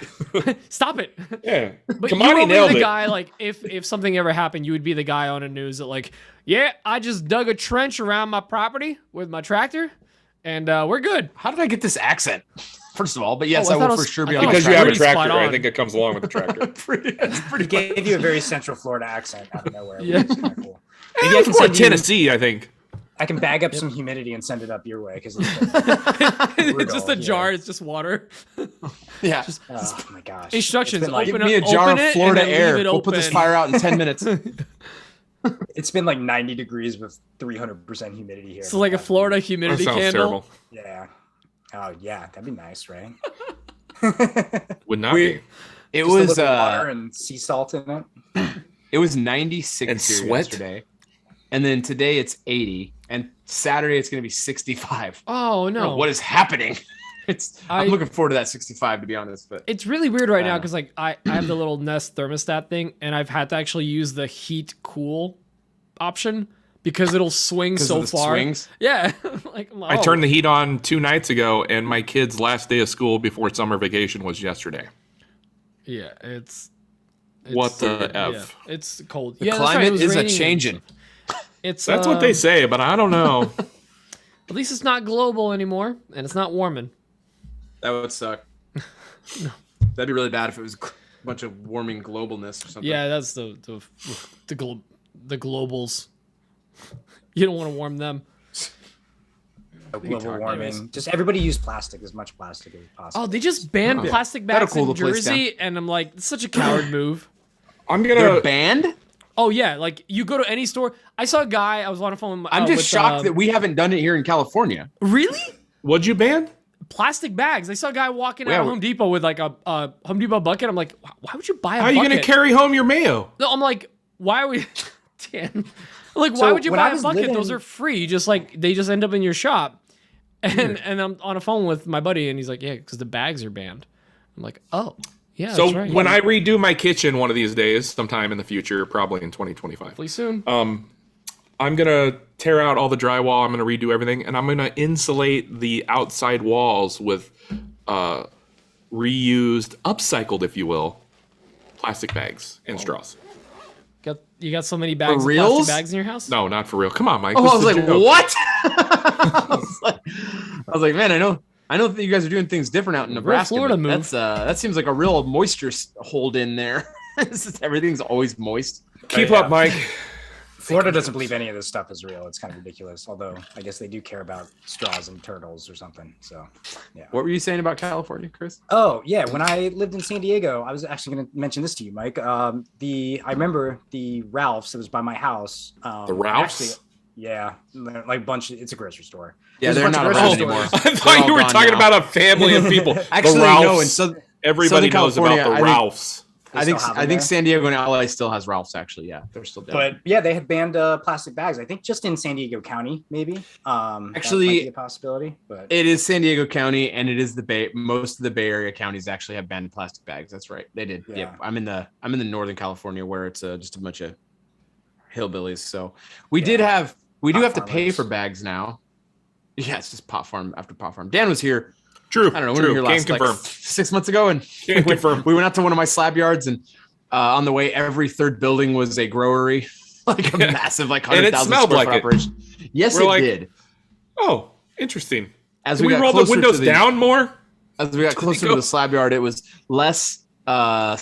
stop it. Yeah. But Kamani you would be nailed the it. guy like if something ever happened, you would be the guy on the news that like, yeah, I just dug a trench around my property with my tractor, and we're good. How did I get this accent? First of all, but yes, Oh, I I thought will it for was- sure I be thought on it the Because you have a pretty tractor. spot tractor, I on. think it comes along with the tractor. That's pretty He gave you a very Central Florida accent out of nowhere. Yeah. Which is kind of cool. Maybe I I can more send you- Tennessee, I think. I can bag up some humidity and send it up your way because it's It's just a jar. It's just water. Yeah. oh my gosh. Instructions: It's been like, Give me a jar of Florida air. We'll put this fire out in 10 minutes. it's been like 90 degrees with 300% humidity here. So like a Florida That humidity sounds candle. terrible. Yeah. Oh yeah, that'd be nice, right? Would not be. It Just a was little water and sea salt in it. it was 96 And here sweat? yesterday. And then today it's 80. And Saturday it's gonna be 65. Oh I don't know no! what is happening? I'm looking forward to that 65 to be honest, but It's really weird right now because like I have the little Nest thermostat thing, and I've had to actually use the heat cool option because it'll swing so of the far. swings? Yeah, like I turned the heat on 2 nights ago, and my kid's last day of school before summer vacation was yesterday. Yeah, it's What the F? Yeah, it's cold. the Yeah, that's right, it climate was is a raining. changing. It's That's what they say, but I don't know. At least it's not global anymore, and it's not warming. That would suck. That'd be really bad if it was a bunch of warming globalness or something. Yeah, that's the globals. You don't want to warm them. Global warming. Just everybody use plastic, as much plastic as possible. Oh, they just banned plastic That'll bags cool in the place Jersey, and I'm like, it's such a coward move. I'm They're gonna. banned? Oh yeah, like you go to any store. I saw a guy. I was on a phone. I'm just with, shocked that we haven't done it here in California. Really What'd you ban? plastic bags. I saw a guy walking out Yeah, of Home Depot with like a Home Depot bucket. I'm like, why would you buy a How are you bucket? gonna carry home your mayo? No, I'm like, why are we? Dan, like, why So would you when buy I a was bucket? Those living- are free. Just like they just end up in your shop. And I'm on a phone with my buddy, and he's like, yeah, because the bags are banned. I'm like, oh, yeah, So that's right. when I redo my kitchen one of these days, sometime in the future, probably in 2025, hopefully soon. I'm gonna tear out all the drywall. I'm gonna redo everything, and I'm gonna insulate the outside walls with reused, upcycled, if you will, plastic bags and straws. You got so many bags, of reals? plastic bags in your house? No, not for real. Come on, Mike. Oh, This I was is a like, joke. what? I was like, man, I know that you guys are doing things different out in Nebraska. Florida but move. That seems like a real moisture hold in there. Everything's always moist. Keep Yeah. up, Mike. Florida doesn't believe any of this stuff is real. It's kind of ridiculous. Although I guess they do care about straws and turtles or something. So, yeah. What were you saying about California, Chris? Oh yeah, when I lived in San Diego, I was actually going to mention this to you, Mike. I remember the Ralphs. It was by my house. The Ralphs? Yeah, like a bunch. It's a grocery store. Yeah, There's a they're bunch not of around grocery anymore. stores. I thought you were gone talking now. about a family of people. Actually, the Ralphs. no. In Everybody Southern knows about California, the I think- Ralphs. They I think still have them I think there? San Diego and LA still has Ralph's actually. Yeah, they're still down. But yeah, they had banned plastic bags. I think just in San Diego County, maybe. That Actually, might be a possibility. But it is San Diego County, and it is the Bay. Most of the Bay Area counties actually have banned plastic bags. That's right, they did. Yeah. Yeah, I'm in the Northern California where it's just a bunch of hillbillies. So we do Yeah. have to pay farmers. for bags now. Yeah, it's just pot farm after pot farm. Dan was here. True. I don't know. We True. were here last Can like confirm. 6 months ago, and Can confirm. we went out to one of my slab yards, and on the way, every third building was a growery, like a massive, like And it 100,000 smelled square like foot it. operation. Yes, We're it like- did. Oh, interesting. As Can we got roll the closer to windows down more? As we got closer to go? the slab yard, it was less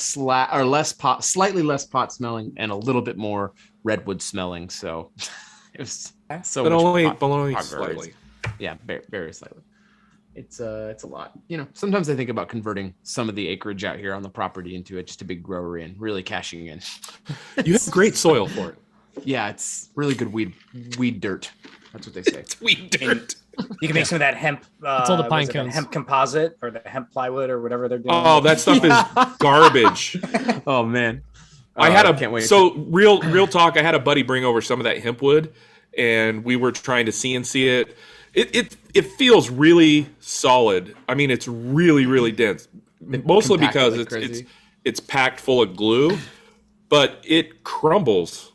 slightly less pot smelling, and a little bit more redwood smelling. So it was so But much only, pot- but only pot slightly. Yeah, very slightly. It's a lot. You know, sometimes I think about converting some of the acreage out here on the property into just a big growery and really cashing in. You have great soil for it. Yeah, it's really good weed dirt. That's what they say. Sweet dirt. you can make some of that hemp. It's all the what pine is it, cones. hemp composite or the hemp plywood or whatever they're doing. Oh, that stuff is garbage. Oh man, I had can't wait. so real talk. I had a buddy bring over some of that hemp wood, and we were trying to CNC it. It feels really solid. I mean, it's really dense. Mostly compact because like crazy. it's packed full of glue, but it crumbles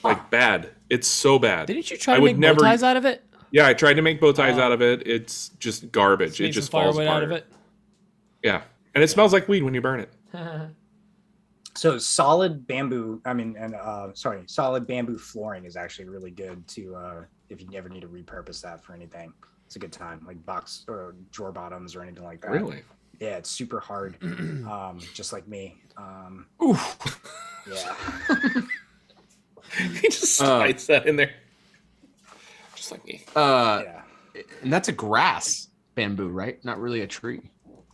like bad. It's so bad. Didn't you try I to would make bow ties out of it? Yeah, I tried to make bow ties out of it. It's just garbage. It Made just some falls firewood apart. out of it. Yeah, and it smells like weed when you burn it. So solid bamboo. Solid bamboo flooring is actually really good to if you never need to repurpose that for anything. It's a good time, like box or drawer bottoms or anything like that. Really? Yeah, it's super hard. Just like me. Yeah. He just slides that in there. Slinky. Yeah. And that's a grass bamboo, right? Not really a tree.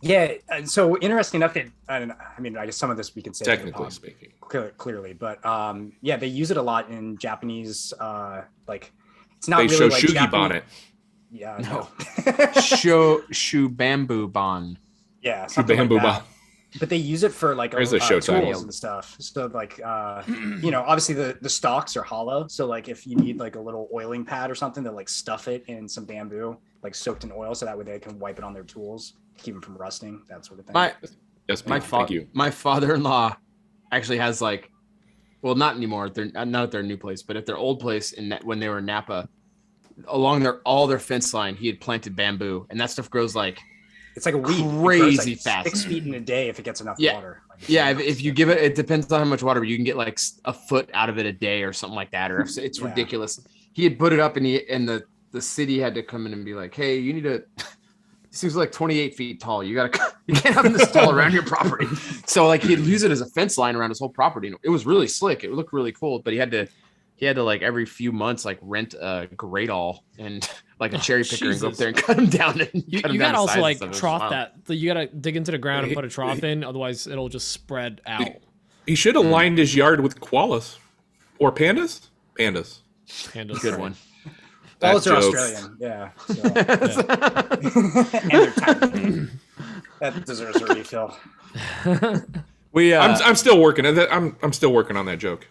Yeah. And so interesting enough, I mean, I guess some of this we can say to the Technically pod speaking. clearly, but yeah, they use it a lot in Japanese. Like, it's not They really show like Shugi Japanese. bonnet. Yeah. No. No. Shu bamboo bon. Yeah. Something Bamboo like that. bomb. But they use it for like There's a show tools title. and stuff. So like you know, obviously the stalks are hollow. So like if you need like a little oiling pad or something, they'll like stuff it in some bamboo, like soaked in oil, so that way they can wipe it on their tools to keep them from rusting, that sort of thing. Yes, thank you. My father-in-law actually has like, well, not anymore. They're not at their new place, but at their old place when they were in Napa, along all their fence line, he had planted bamboo, and that stuff grows like It's like a weed. Crazy like fast. 6 feet in a day if it gets enough Yeah. water. Like, Yeah, if you give it depends on how much water, but you can get like a foot out of it a day or something like that, or it's Yeah. ridiculous. He had put it up, and the city had to come in and be like, "Hey, you need to." This was like 28 feet tall. You can't have this tall around your property. So like he'd use it as a fence line around his whole property. And it was really slick. It looked really cool, but he had to like every few months like rent a great all and like a cherry picker and go up Jesus. there and cut them down. You cut 'em down gotta to also size like and stuff. It was trough wild. that. You gotta dig into the ground and put a trough in, otherwise it'll just spread out. He should have lined his yard with koalas or pandas. Pandas. Pandas. Good one. That Koalas are joke. Australian. Yeah. So. And they're tiny. That deserves a refill. We I'm still working. I'm still working on that joke.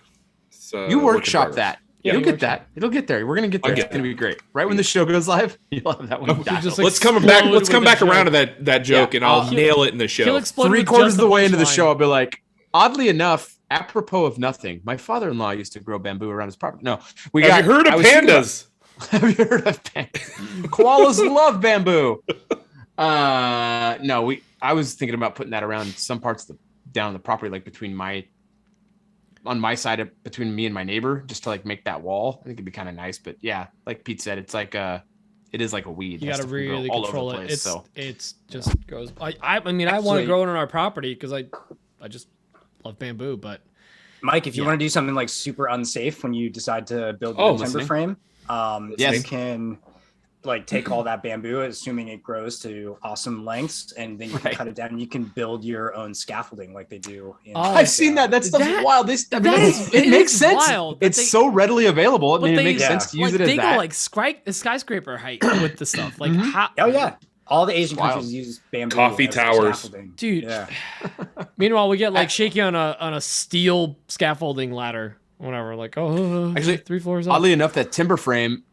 So you work in workshop progress. that. Yeah, You'll you get workshop. that. It'll get there. We're gonna get there. I'll It's get gonna be great. Right when the show goes live, you'll have that one. dialed. just Let's come back. Let's come Explode back with a around to joke. that joke, Yeah. and I'll He'll- nail it in the He'll show. explode with 3/4 just of the way into the punchline. show, I'll be like, oddly enough, apropos of nothing, my father-in-law used to grow bamboo around his property. No, Have you heard I of was thinking about- pandas? Have you heard of pandas? Koalas love bamboo. No, I was thinking about putting that around some parts down the property, like on my side between me and my neighbor, just to like make that wall. I think it'd be kind of nice. But yeah, like Pete said, it's like it is like a weed. You That gotta stuff can grow really all over control the it. place, It's so it's just goes. I mean, I want Actually- to grow it on our property because I just love bamboo, but Mike, if you Yeah. want to do something like super unsafe when you decide to build Oh, your timber listening. frame, Yes. you can like take all that bamboo, assuming it grows to awesome lengths, and then you can Right. cut it down and you can build your own scaffolding like they do. In, Oh, I've seen that. That stuff's That- wild. that is- it it makes is sense. wild that It's they- so readily available. I but mean, it they- makes Yeah. sense to use like it as they that. go like skyscraper height with the stuff. Like Mhm. how? Oh yeah, all the Asian Wild. countries use bamboo. Coffee as their towers. scaffolding. Dude. Yeah. Meanwhile, we get like shaky on a steel scaffolding ladder, whatever. Like Actually, 3 floors up. Oddly enough, that timber frame.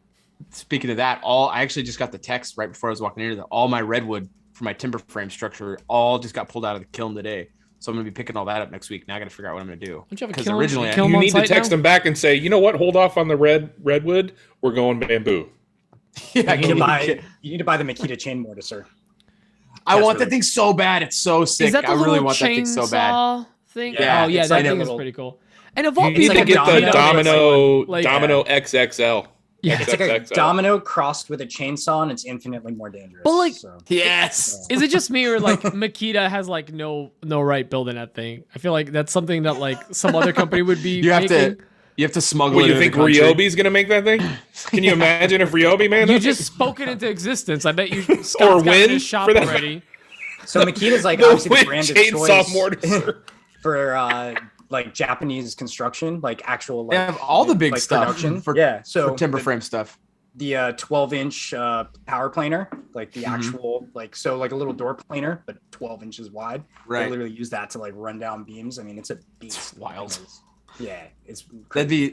Speaking of that, I actually just got the text right before I was walking in here that all my redwood for my timber frame structure all just got pulled out of the kiln today. So I'm gonna be picking all that up next week. Now I got to figure out what I'm gonna do. Don't you have a Because kiln- originally, kiln You on need to site text now? them back and say, you know what? Hold off on the redwood. We're going bamboo. yeah, You need to buy the Makita chain mortar, sir. I That's want really that thing so bad. It's so sick. Is that the I really little want that thing so bad. chainsaw thing? Yeah, oh yeah, it's that like a thing is little- pretty cool. And of all You need people, to like a get the domino, Domino XXL. Yeah. It's like a XXXL. domino crossed with a chainsaw, and it's infinitely more dangerous. But, like- so. Yes. Is it just me or like Makita has like no right building that thing? I feel like that's something that like some other company would be You have making. to smuggle What, it you in think the country. Ryobi's gonna make that thing? Can you imagine if Ryobi made that You thing? just spoke it into existence. I bet you Scott's Or got it in Win his shop for that- already. So Makita's like The obviously the Wind brand of chainsaw choice mortar. for like Japanese construction, like actual like They have all the big like, stuff production. for- yeah, so for timber frame stuff. the 12-inch power planer, like the Mhm. actual like like a little door planer, but 12 inches wide. They Right. literally use that to like run down beams. I mean, it's a beast. It's wild. Yeah, it's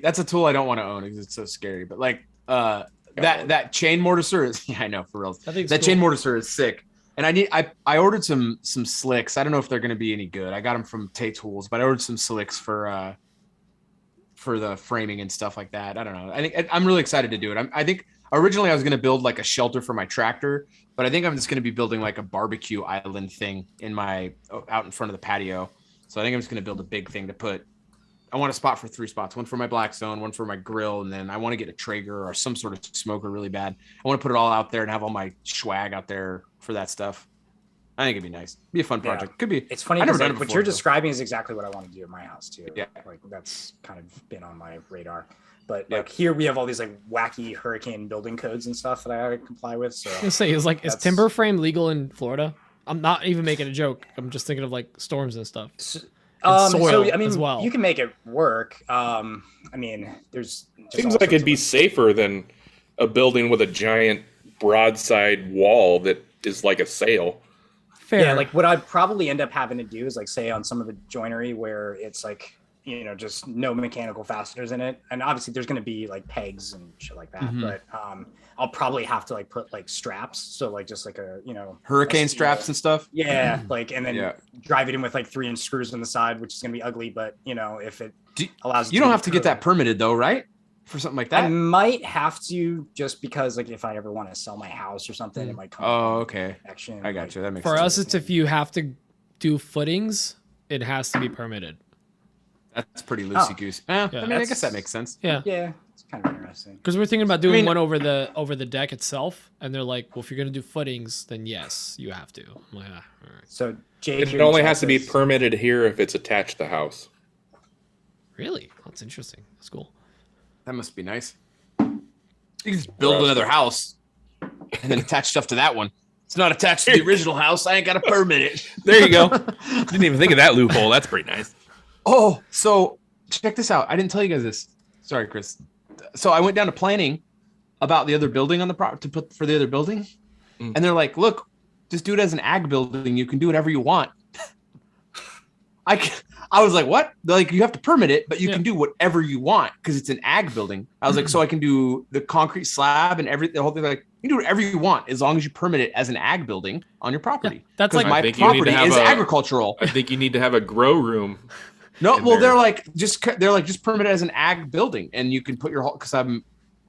That's a tool I don't want to own because it's so scary. But like that chain mortiser is yeah, I know for real. I think That chain mortiser is sick. And I ordered some slicks. I don't know if they're going to be any good. I got them from Tay Tools, but I ordered some slicks for the framing and stuff like that. I don't know. I think I'm really excited to do it. I think originally I was going to build like a shelter for my tractor, but I think I'm just going to be building like a barbecue island thing out in front of the patio. So I think I'm just going to build a big thing to put. I want a spot for 3 spots, one for my Blackstone, one for my grill, and then I want to get a Traeger or some sort of smoker really bad. I want to put it all out there and have all my swag out there for that stuff. I think it'd be nice. Be a fun Yeah. project. Could be. It's funny I've never because done it what before, you're though. describing is exactly what I want to do at my house too. Yeah. Like that's kind of been on my radar. But Yeah. like here we have all these like wacky hurricane building codes and stuff that I gotta comply with. So I was gonna say, is That's- timber frame legal in Florida? I'm not even making a joke. I'm just thinking of like storms and stuff. soil soil I mean, as well. you can make it work. I mean, there's just Seems all like it'd sorts be of- safer than a building with a giant broadside wall that is like a sail. Fair. Yeah, like what I'd probably end up having to do is like say on some of the joinery where it's like, you know, just no mechanical fasteners in it. And obviously there's going to be like pegs and shit like that. Mhm. But I'll probably have to like put like straps. So like just like a, you know, Hurricane a steel- straps and stuff. Yeah. Like, and then Yeah. drive it in with like 3-inch screws on the side, which is going to be ugly. But, you know, if it Do- allows it You don't be have to get that curved. permitted though, right? For something like I that. might have to just because like if I ever want to sell my house or something, it might come. Oh, okay. Action. I got you. That makes For sense. us, it's if you have to do footings, it has to be permitted. That's pretty loosey goose. Yeah. I mean, I guess that makes sense. Yeah. Yeah, it's kind of interesting. Because we're thinking about doing mean- one over the deck itself, and they're like, "Well, if you're gonna do footings, then yes, you have to." I'm like, all right. So Jake, It only has to be permitted here if it's attached to the house. Really? That's interesting. That's cool. That must be nice. You can just build another house and then attach stuff to that one. It's not attached to the original house. I ain't got to permit it. There you go. Didn't even think of that loophole. That's pretty nice. Oh, so check this out. I didn't tell you guys this. Sorry, Chris. So I went down to planning about the other building on the to put for the other building, and they're like, "Look, just do it as an ag building. You can do whatever you want." I was like, "What?" They're like, "You have to permit it, but you can do whatever you want because it's an ag building." I was like, "So I can do the concrete slab and the whole thing." Like, you can do whatever you want as long as you permit it as an ag building on your property. That's 'Cause like- my I think you need to property have is a- agricultural. I think you need to have a grow room. No, in well, there. they're like just permit it as an ag building, and you can put your whole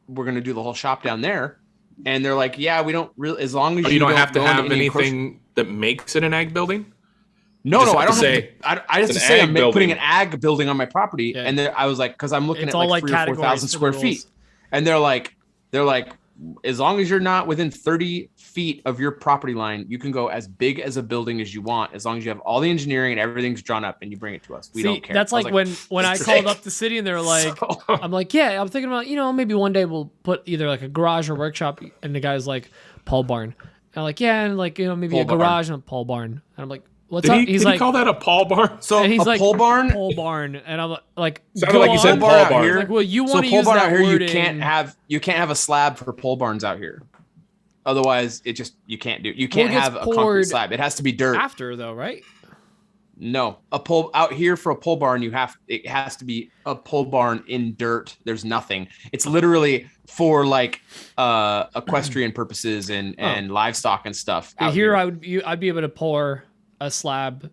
we're gonna do the whole shop down there, and they're like, yeah, we don't really as long as Oh, you don't don't have to go into have any anything that makes it an ag building. No, just no, I have don't to have say to. I just it's to an say ag I'm putting building. an ag building on my property, Yeah. and I was like, because I'm looking It's at all like like 3,000 or 4,000 categories for square the feet, rules. and they're like, as long as you're not within 30 feet of your property line, you can go as big as a building as you want, as long as you have all the engineering and everything's drawn up and you bring it to us. We See, don't care. that's I was like when I sick. called up the city and they were like, So- I'm like, yeah, I'm thinking about, maybe one day we'll put either like a garage or workshop. And the guy's like, pole barn. And I'm like, yeah, and like, maybe Pole a barn. garage and a pole barn. And I'm like, what's Did up? he, He's did like, he call that a Paul barn? So and he's a like, pole barn. pole barn. And I'm like, Sounded go like you said on. pole out barn. here. Like, well, you So want to pole use barn that out here, wording. you can't have a slab for pole barns out here. Otherwise, you can't gets have a concrete poured slab. It has to be dirt. after though, right? No, a pole out here for a pole barn, it has to be a pole barn in dirt. There's nothing. It's literally for like equestrian purposes and livestock and stuff. Yeah, out here I'd be able to pour a slab,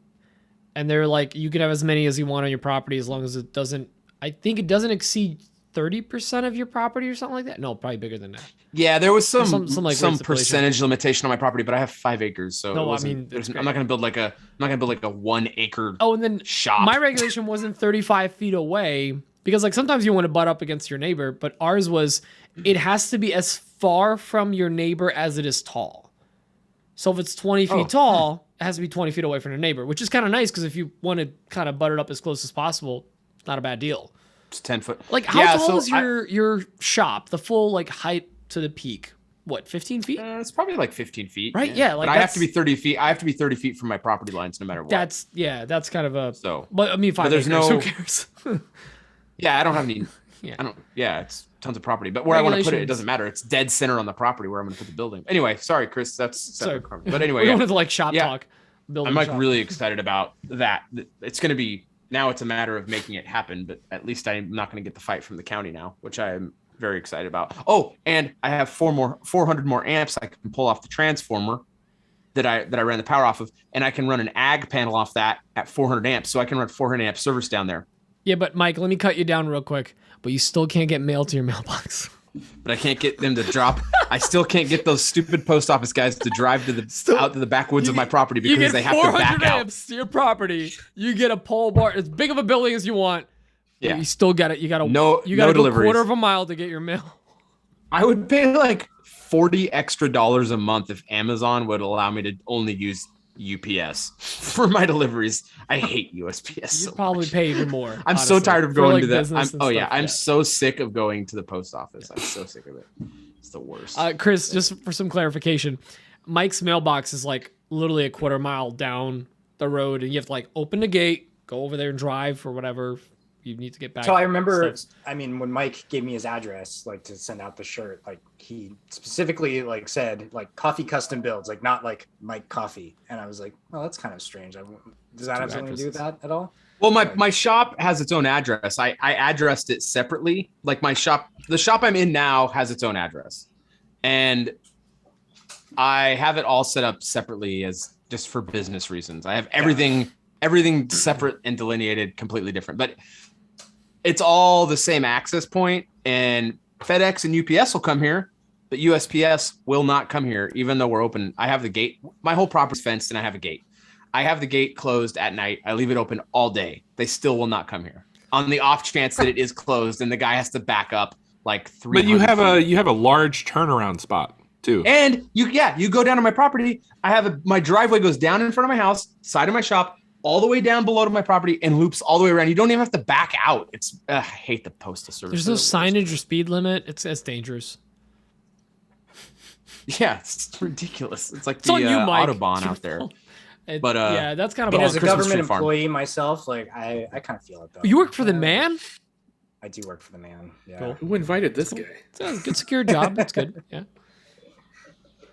and they're like, you can have as many as you want on your property as long as it doesn't. I think it doesn't exceed 30% of your property or something like that. No, probably bigger than that. Yeah, there was some Some, like, weird stipulation. percentage limitation on my property, but I have 5 acres, so No, it I wasn't- mean, it's I'm great. not gonna build like a 1 acre Oh, and then shop. my regulation wasn't 35 feet away because like sometimes you want to butt up against your neighbor, but ours was it has to be as far from your neighbor as it is tall. So if it's 20 feet tall, it has to be 20 feet away from your neighbor, which is kind of nice because if you want to kind of butt it up as close as possible, it's not a bad deal. It's 10 foot. Like how Yeah, tall so is your shop? The full like height to the peak? What, 15 feet? It's probably like 15 feet. Right, yeah, like but I have that's- to be 30 feet. I have to be 30 feet from my property lines no matter what. That's kind of a. So, But I mean, 5 there's acres, no- who cares? yeah, I don't have any. Yeah. It's tons of property. But where I want to put it, it Regulations. doesn't matter. It's dead center on the property where I'm going to put the building. Anyway, sorry, Chris. That's separate. Sorry. But anyway, We're yeah. going to like shop Yeah. talk. Building I'm like shop. really excited about that. It's going to be now. It's a matter of making it happen. But at least I'm not going to get the fight from the county now, which I am very excited about. Oh, and I have 400 more amps I can pull off the transformer that I ran the power off of, and I can run an ag panel off that at 400 amps, so I can run 400 amp service down there. Yeah, but Mike, let me cut you down real quick. But you still can't get mail to your mailbox. But I can't get them to drop. I still can't get those stupid post office guys to drive to out to the backwoods of my property You because get they have to 400 back out. amps to your property. You get a pole bar, as big of a building as you want. But Yeah. you still got it. You got to No go a deliveries. quarter of a mile to get your mail. I would pay like $40 extra a month if Amazon would allow me to only use UPS for my deliveries. I hate USPS. You'd So probably much. pay even more. I'm so honestly, tired of for, going like, to that. business and I'm stuff. so sick of going to the post office. I'm so sick of it. It's the worst. Chris, just for some clarification, Mike's mailbox is like literally a quarter mile down the road, and you have to like open the gate, go over there and drive or whatever you need to get back. So I remember, Stuff. I mean, when Mike gave me his address, like to send out the shirt, like he specifically like said like coffee custom builds, like not like Mike Coffee. And I was like, well, that's kind of strange. Does that have something to do with that at all? Well, my shop has its own address. I addressed it separately. Like the shop I'm in now has its own address. And I have it all set up separately as just for business reasons. I have everything separate and delineated completely different. But it's all the same access point, and FedEx and UPS will come here, but USPS will not come here, even though we're open. I have the gate. My whole property's fenced, and I have a gate. I have the gate closed at night. I leave it open all day. They still will not come here. On the off chance that it is closed, and the guy has to back up like 300 But you have feet. a large turnaround spot too. And you go down to my property. My driveway goes down in front of my house, side of my shop, all the way down below to my property, and loops all the way around. You don't even have to back out. I hate the postal service. There's no signage or speed limit. It's dangerous. Yeah, it's ridiculous. It's like It's on the you, Mike. Autobahn out there. But, yeah, that's kind of. I mean, on as a Christmas government Tree Farm. employee myself, like I kind of feel it though. You work for the man. I do work for the man. Yeah. Cool. Who invited this guy? It's a good secure job. That's good. Yeah.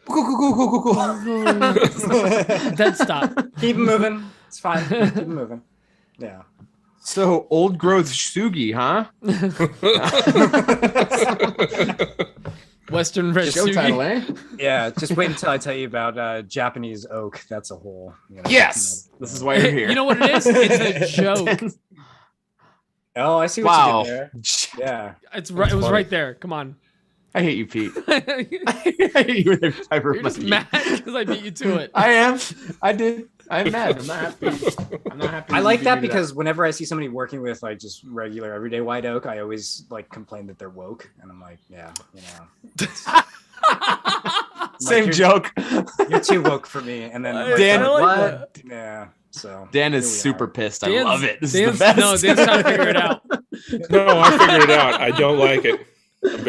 Cool. Then stop. Keep it moving. It's fine. Keep it moving. Yeah. So old growth Sugi, huh? Western red Show title, sugi. eh? Yeah. Just wait until I tell you about Japanese oak. That's a whole. Yes. This is why you're here. You know what it is? It's a joke. Oh, I see what Wow. you did there. Yeah. It's right. It was funny. right there. Come on. I hate you, Pete. You're I hate you with every fiber of my just being. mad because I beat you to it. I am. I did. I'm mad. I'm not happy. I'm not happy. I you like beat that me to because whenever I see somebody working with like just regular everyday white oak, I always like complain that they're woke, and I'm like, yeah, you know, Same you're- joke. you're too woke for me. And then like, Dan- I like what? Yeah. So Dan here is we super are. pissed. I Dan's- love it. This Dan's- is the best. No, Dan's trying to figure it out. No, I figured it out. I don't like it. I'm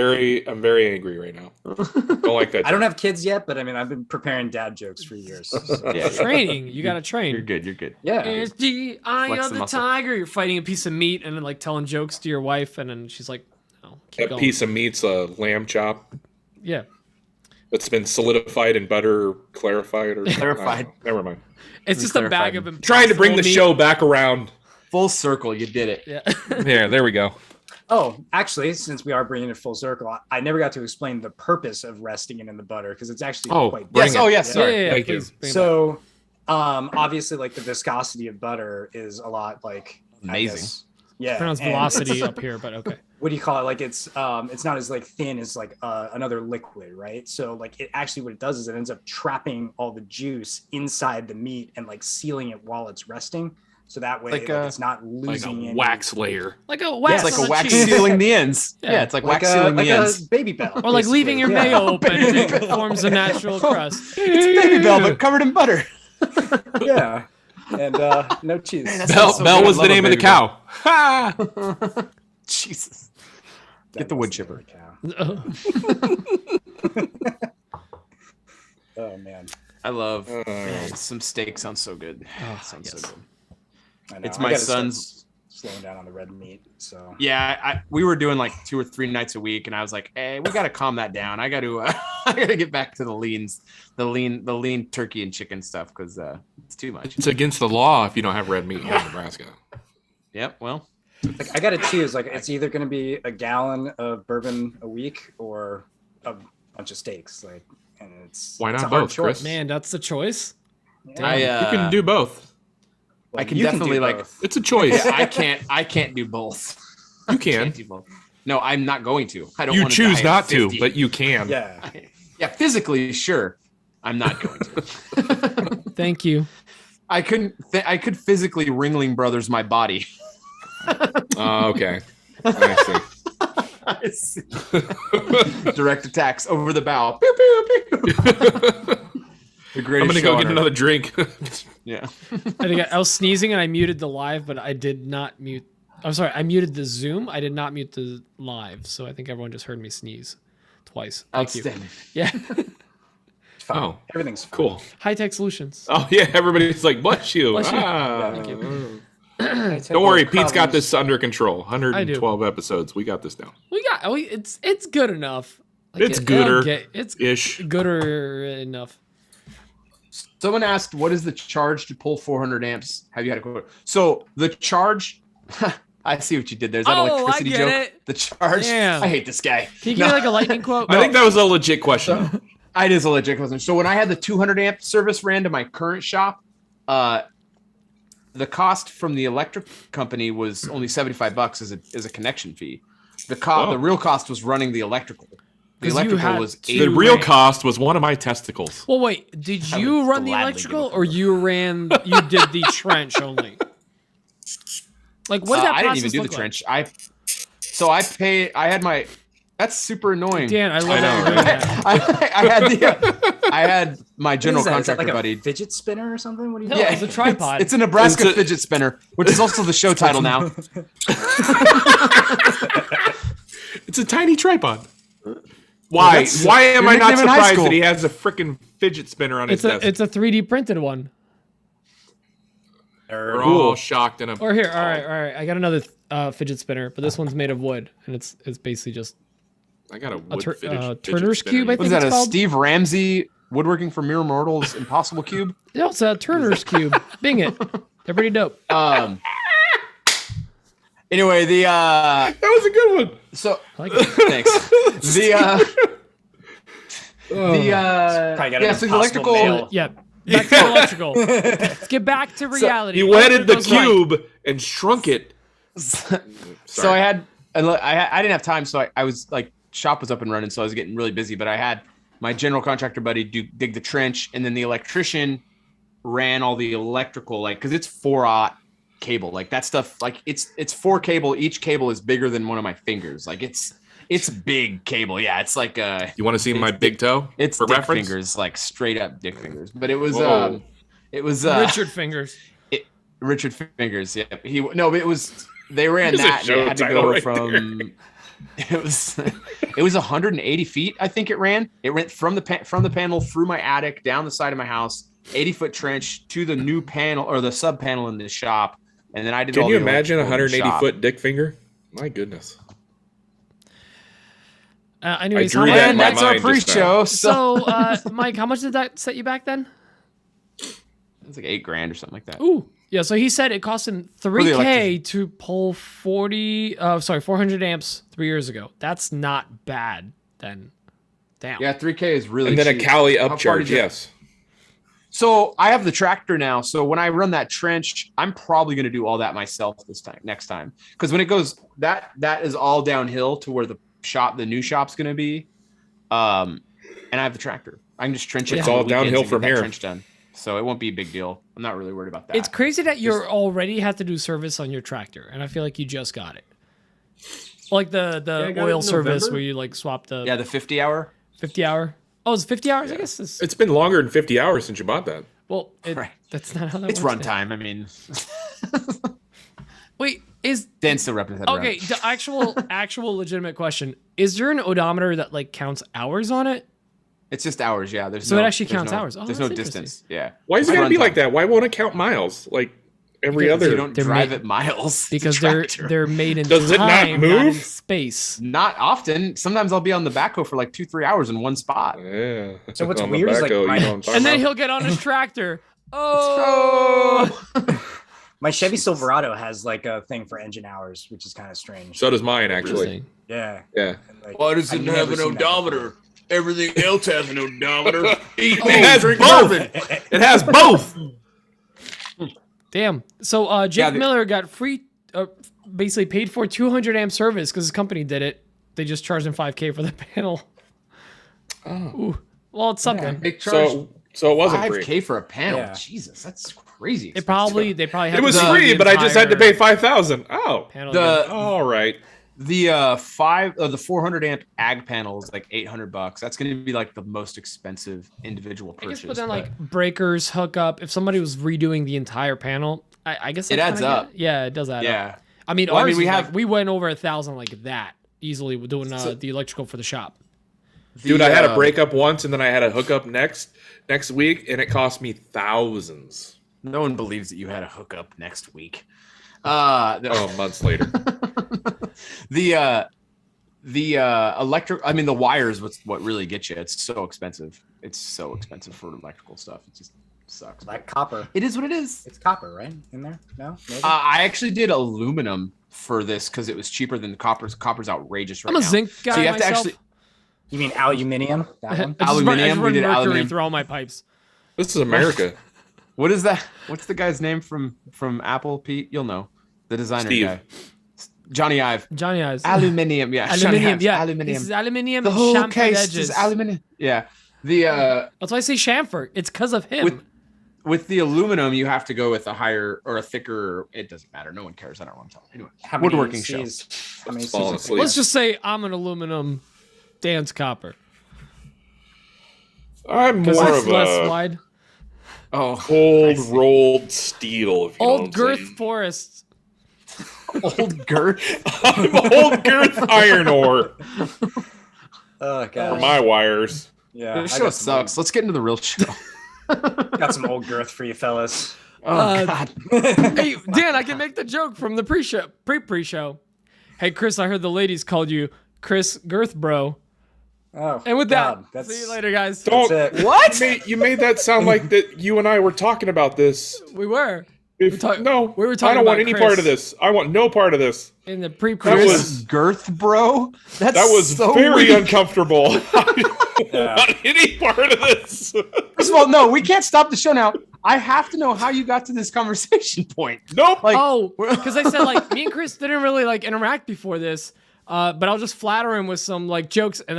very angry right now. Don't like that. I don't have kids yet, but I mean, I've been preparing dad jokes for years. So. Yeah, Training. You got to train. You're good. You're good. Yeah. It's the eye Flex of the the muscle. tiger. You're fighting a piece of meat and then like telling jokes to your wife, and then she's like, "No, keep That going." piece of meat's a lamb chop Yeah, that's been solidified in butter, clarified or Clarified. Never mind. it's just a bag clarified. of Trying to bring the impossible show back around. Full circle. You did it. meat. Yeah. Yeah, there we go. Oh, actually, since we are bringing it full circle, I never got to explain the purpose of resting it in the butter because it's actually Oh, quite bring Yes. it. Oh, yes. Yeah, Sorry. yeah, yeah, Thank you. please bring it back. So, obviously, like the viscosity of butter is a lot like I Amazing. guess- yeah. pronounced and velocity up here, but okay. What do you call it? Like it's not as like thin as like another liquid, right? So like it actually what it does is it ends up trapping all the juice inside the meat and like sealing it while it's resting. So that way Like like, a- it's not Like losing a any- wax layer. Like a wax. It's like on a wax cheese. sealing the ends. Yeah. Yeah, it's like, like wax a, sealing like the ends. a baby bell. Or like leaving your basically. mayo open and Baby it bell. forms a natural crust. It's Baby Bell, but covered in butter. Yeah. And no cheese. Man, that's- Bell, so Bell good. I was the love a name of the Baby cow. Ha! Jesus. Get the wood chipper. Oh man. I love man, some steak. Sounds so good. Sounds yes. so good. I know. It's I my gotta start son's- slowing down on the red meat. So Yeah, we were doing like 2 or 3 nights a week, and I was like, "Hey, we got to calm that down. I got to, I got to get back to the lean turkey and chicken stuff because it's too much." It's against the law if you don't have red meat here in Nebraska. Yep. Well, like I gotta choose. Like it's either gonna be a gallon of bourbon a week or a bunch of steaks. Like and it's Why it's not a hard both, choice. Chris? Man, that's the choice. I You can do both. Well, I can you definitely, do like- both. It's a choice. I can't do both. You can. Can't do both. No, I'm not going to. I don't. You wanna choose die at not to, 50. but you can. Yeah. Yeah, physically, sure. I'm not going to. Thank you. I couldn't. I could physically Ringling Brothers my body. Oh, okay. I see. Direct attacks over the bow. Pew, pew, pew. The I'm greatest gonna show go on get earth. another drink. Yeah. I think I was sneezing and I muted the live, but I did not mute. I'm sorry, I muted the Zoom. I did not mute the live, so I think everyone just heard me sneeze twice. Thank you. Outstanding. Yeah, Fine. Oh, Everything's fine. cool. high tech solutions. Oh yeah, everybody's like, bless you. Bless you. Ah. Thank you. Don't worry, Pete's got this under control. I do. 112 episodes. We got this down. It's good enough. Like, It's gooder. It's Ish. gooder enough. Someone asked, what is the charge to pull 400 amps? Have you had a quote? So the charge, I see what you did there. Is that an electricity I get joke? it. The charge. Damn. I hate this guy. Can you give me like a lightning quote? I think that was a legit question. It is a legit question. So when I had the 200 amp service ran to my current shop, the cost from the electric company was only $75 as a connection fee. The real cost was running the electrical. The 'Cause you electrical had was to- The real cost was one of my testicles. Well, wait. Did I you would run the gladly electrical, give a or you did the trench only? Like, what did that I didn't process even do the look like? trench. I had my. That's super annoying. Dan, I love I that know, you're doing that. I had my general What is that? Is that contractor like a buddy. fidget spinner or something? What do you? No, it's a tripod. It's a Nebraska It's a- fidget spinner, which is also the show title now. It's a tiny tripod. Why? that's Why am your I not nickname in high surprised school. that he has a freaking fidget spinner on his desk? It's a 3D printed one. We're all shocked and Or here, all right. I got another fidget spinner, but this one's made of wood, and it's basically just I got a wood Turner's fidget spinner. cube, I What is think that? it's A called. Steve Ramsey woodworking for mere mortals impossible cube? No, it's a Turner's cube. Bing it. They're pretty dope. Anyway, That was a good one. so I like it. thanks. Probably got an yeah, so the impossible electrical. nail. Yeah. Back to electrical. Let's get back to reality. He wetted the Goes right. cube and shrunk it. So I didn't have time, so I was like, shop was up and running, so I was getting really busy. But I had my general contractor buddy dig the trench, and then the electrician ran all the electrical, like, because it's 4/0 cable, like that stuff, like it's 4 cable. Each cable is bigger than one of my fingers. Like it's big cable. Yeah, it's like You want to see my big toe? it's for dick reference? fingers, like straight up dick fingers. But it was Whoa. Richard Fingers. Richard Fingers. Yeah, it was they ran It's a that. And show it had to title go right from. It was 180 feet. I think it ran. It went from the panel through my attic down the side of my house, 80-foot trench to the new panel or the sub panel in the shop, and then I did. Can all you the imagine a electrical in the 180 shop. foot dick finger? My goodness. Anyways, drew how that in And much? my that's our mind just pre-show. So So, Mike, how much did that set you back then? it's like $8,000 or something like that. Ooh, yeah. So he said it cost him the $3K electrician. to pull 400 amps 3 years ago. That's not bad then. Damn. Yeah, 3K is really. And then a cheap. Cali How far upcharge, did you- yes. So I have the tractor now. So when I run that trench, I'm probably going to do all that myself next time. Because when it goes, that is all downhill to where the new shop's going to be. And I have the tractor. I can just trench it. It's on all the weekends downhill and get from that here. Trench done. So it won't be a big deal. I'm not really worried about that. It's crazy that you already have to do service on your tractor, and I feel like you just got it. Like the I got it oil in service November. where you like swap the Yeah, the 50 hour. 50 hour. Oh, it's 50 hours. I guess it's It's been longer than 50 hours since you bought that. well. Right. That's not how that It's works. runtime. I mean, Wait, is Dan still represents. okay? The actual legitimate question: is there an odometer that like counts hours on it? It's just hours. Yeah. There's So no, it actually there's counts no- hours. Oh, there's no that's interesting. distance. Yeah. Why is it It's gotta be runtime. like that? Why won't it count miles? Like every Because other. You don't They're drive made- it miles. Because It's a tractor. they're made in Does it not time, not in move? space. Not often. Sometimes I'll be on the backhoe for like 2-3 hours in one spot. Yeah. So what's On the weird is, like, backhoe, you my- know what I'm talking And then about? he'll get on his tractor. Oh, My Chevy Silverado has like a thing for engine hours, which is kind of strange. So does mine, actually. Yeah. Yeah. And, like, Why does I've it never have an seen that odometer? Everything else has an odometer. Eat It me, has drink both. bourbon. It has both. damn. So Jake Yeah, Miller got free, basically paid for 200 amp service because his company did it. They just charged him $5K for the panel. Oh. Ooh. Well, it's something. They charge So it wasn't free. $5K for a panel. Yeah. Jesus, that's crazy. They probably had It was to do free, the but I just had to entire pay $5,000. Oh. panel The- again. All right. The 400 amp ag panel is like $800. That's going to be like the most expensive individual I purchase. guess, but then like breakers, hookup. If somebody was redoing the entire panel, I guess It I adds kinda up. get it. Yeah, it does add up. Yeah. I mean, Well, I ours mean, we is have- like, we went over 1,000 like that easily with doing the electrical for the shop. Dude, I had a breakup once, and then I had a hookup next week, and it cost me thousands. No one believes that you had a hookup next week. Months later. The electric, I mean, the wires, what really gets you. It's so expensive. It's so expensive for electrical stuff. It just sucks. Like copper. It is what it is. It's copper, right? In there? No? Maybe? I actually did aluminum for this because it was cheaper than the copper's. Copper's outrageous right I'm a now. zinc guy So you have to myself. actually. You mean aluminium? That one? I just Aluminium, run we did mercury aluminium. through all my pipes. This is America. What is that? What's the guy's name from Apple, Pete? You'll know. The designer Steve. guy. Johnny Ive. Johnny Eyes. Aluminium, yeah. Johnny Aluminium, Ives, yeah. Aluminium. This is aluminium The and whole chamfered case edges. is aluminium. Yeah. The That's why I say chamfer. It's because of him. with the aluminum, you have to go with a higher or a thicker. It doesn't matter. No one cares. I don't want to tell. Anyway, How many woodworking show. Cs? How many Cs? Falling you asleep. think? Let's just say I'm an aluminum, Dan's copper. I'm Because more it's of less a wide. Oh, cold rolled steel. If you know what Old I'm girth saying. forests. old girth. I'm old girth iron ore Oh, for God. my wires. Yeah. This I show got some sucks. Let's get into the real show. Got some old girth for you fellas. Oh God. Hey, Dan, I can make the joke from the pre-show. Hey, Chris, I heard the ladies called you Chris Girth Bro. Oh, And with God, that, see you later, guys. Don't. That's it. What? You made that sound like that you and I were talking about this. We were No, we were I talking don't want about any Chris. part of this. I want no part of this. in the pre That pre was- Girth, bro. That was so very weak. uncomfortable. I don't want any part of this. First of all, no, we can't stop the show now. I have to know how you got to this conversation point. Nope. Like, Oh, because I said like me and Chris didn't really like interact before this, but I'll just flatter him with some like jokes, and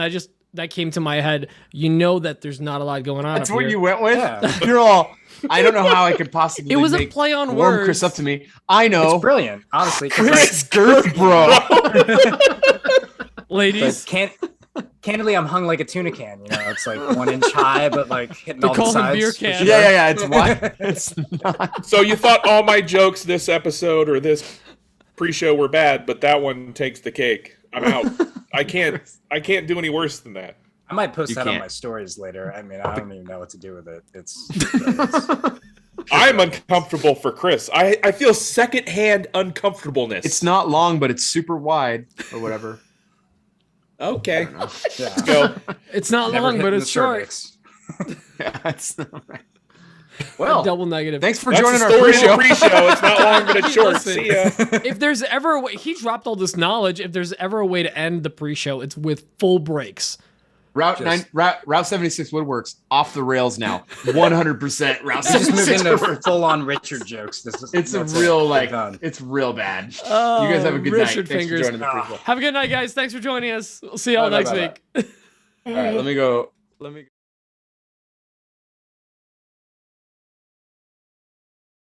that came to my head. You know that there's not a lot going on. that's up what here. you went with. Yeah. You're all. I don't know how I could possibly. It was a make play on warm words. Chris up to me. I know. It's brilliant, honestly. 'cause, Chris Girth, bro. Ladies. Candidly, I'm hung like a tuna can. You know, it's like 1 inch high, but like hitting They all call the him sides. beer for can. sure. Yeah. It's why. It's not. So you thought all my jokes this episode or this pre-show were bad, but that one takes the cake. I'm out. I can't do any worse than that. I might post You that on can't. my stories later. I mean, I don't even know what to do with it. It's I'm uncomfortable for Chris. I feel secondhand uncomfortableness. It's not long, but it's super wide or whatever. okay. yeah. Let's go. It's not Never long, hitting but the it's short. cervix. Yeah, it's not right. Well, double negative. Thanks for That's joining the our story of the pre-show. pre-show. It's not long, but it's short. Listen. See ya. If there's ever a way, he dropped all this knowledge. If there's ever a way to end the pre-show, it's with full breaks. Route 76 Woodworks off the rails now. 100% Route We just moved 76 into Woodworks. full on Richard jokes. It's a that's real it. like Done. it's real bad. Oh, You guys have a good Richard night. Thanks fingers. for joining the Ah. pre-show. Have a good night, guys. Thanks for joining us. We'll see y'all Bye, bye, next bye, week. All right, let me go.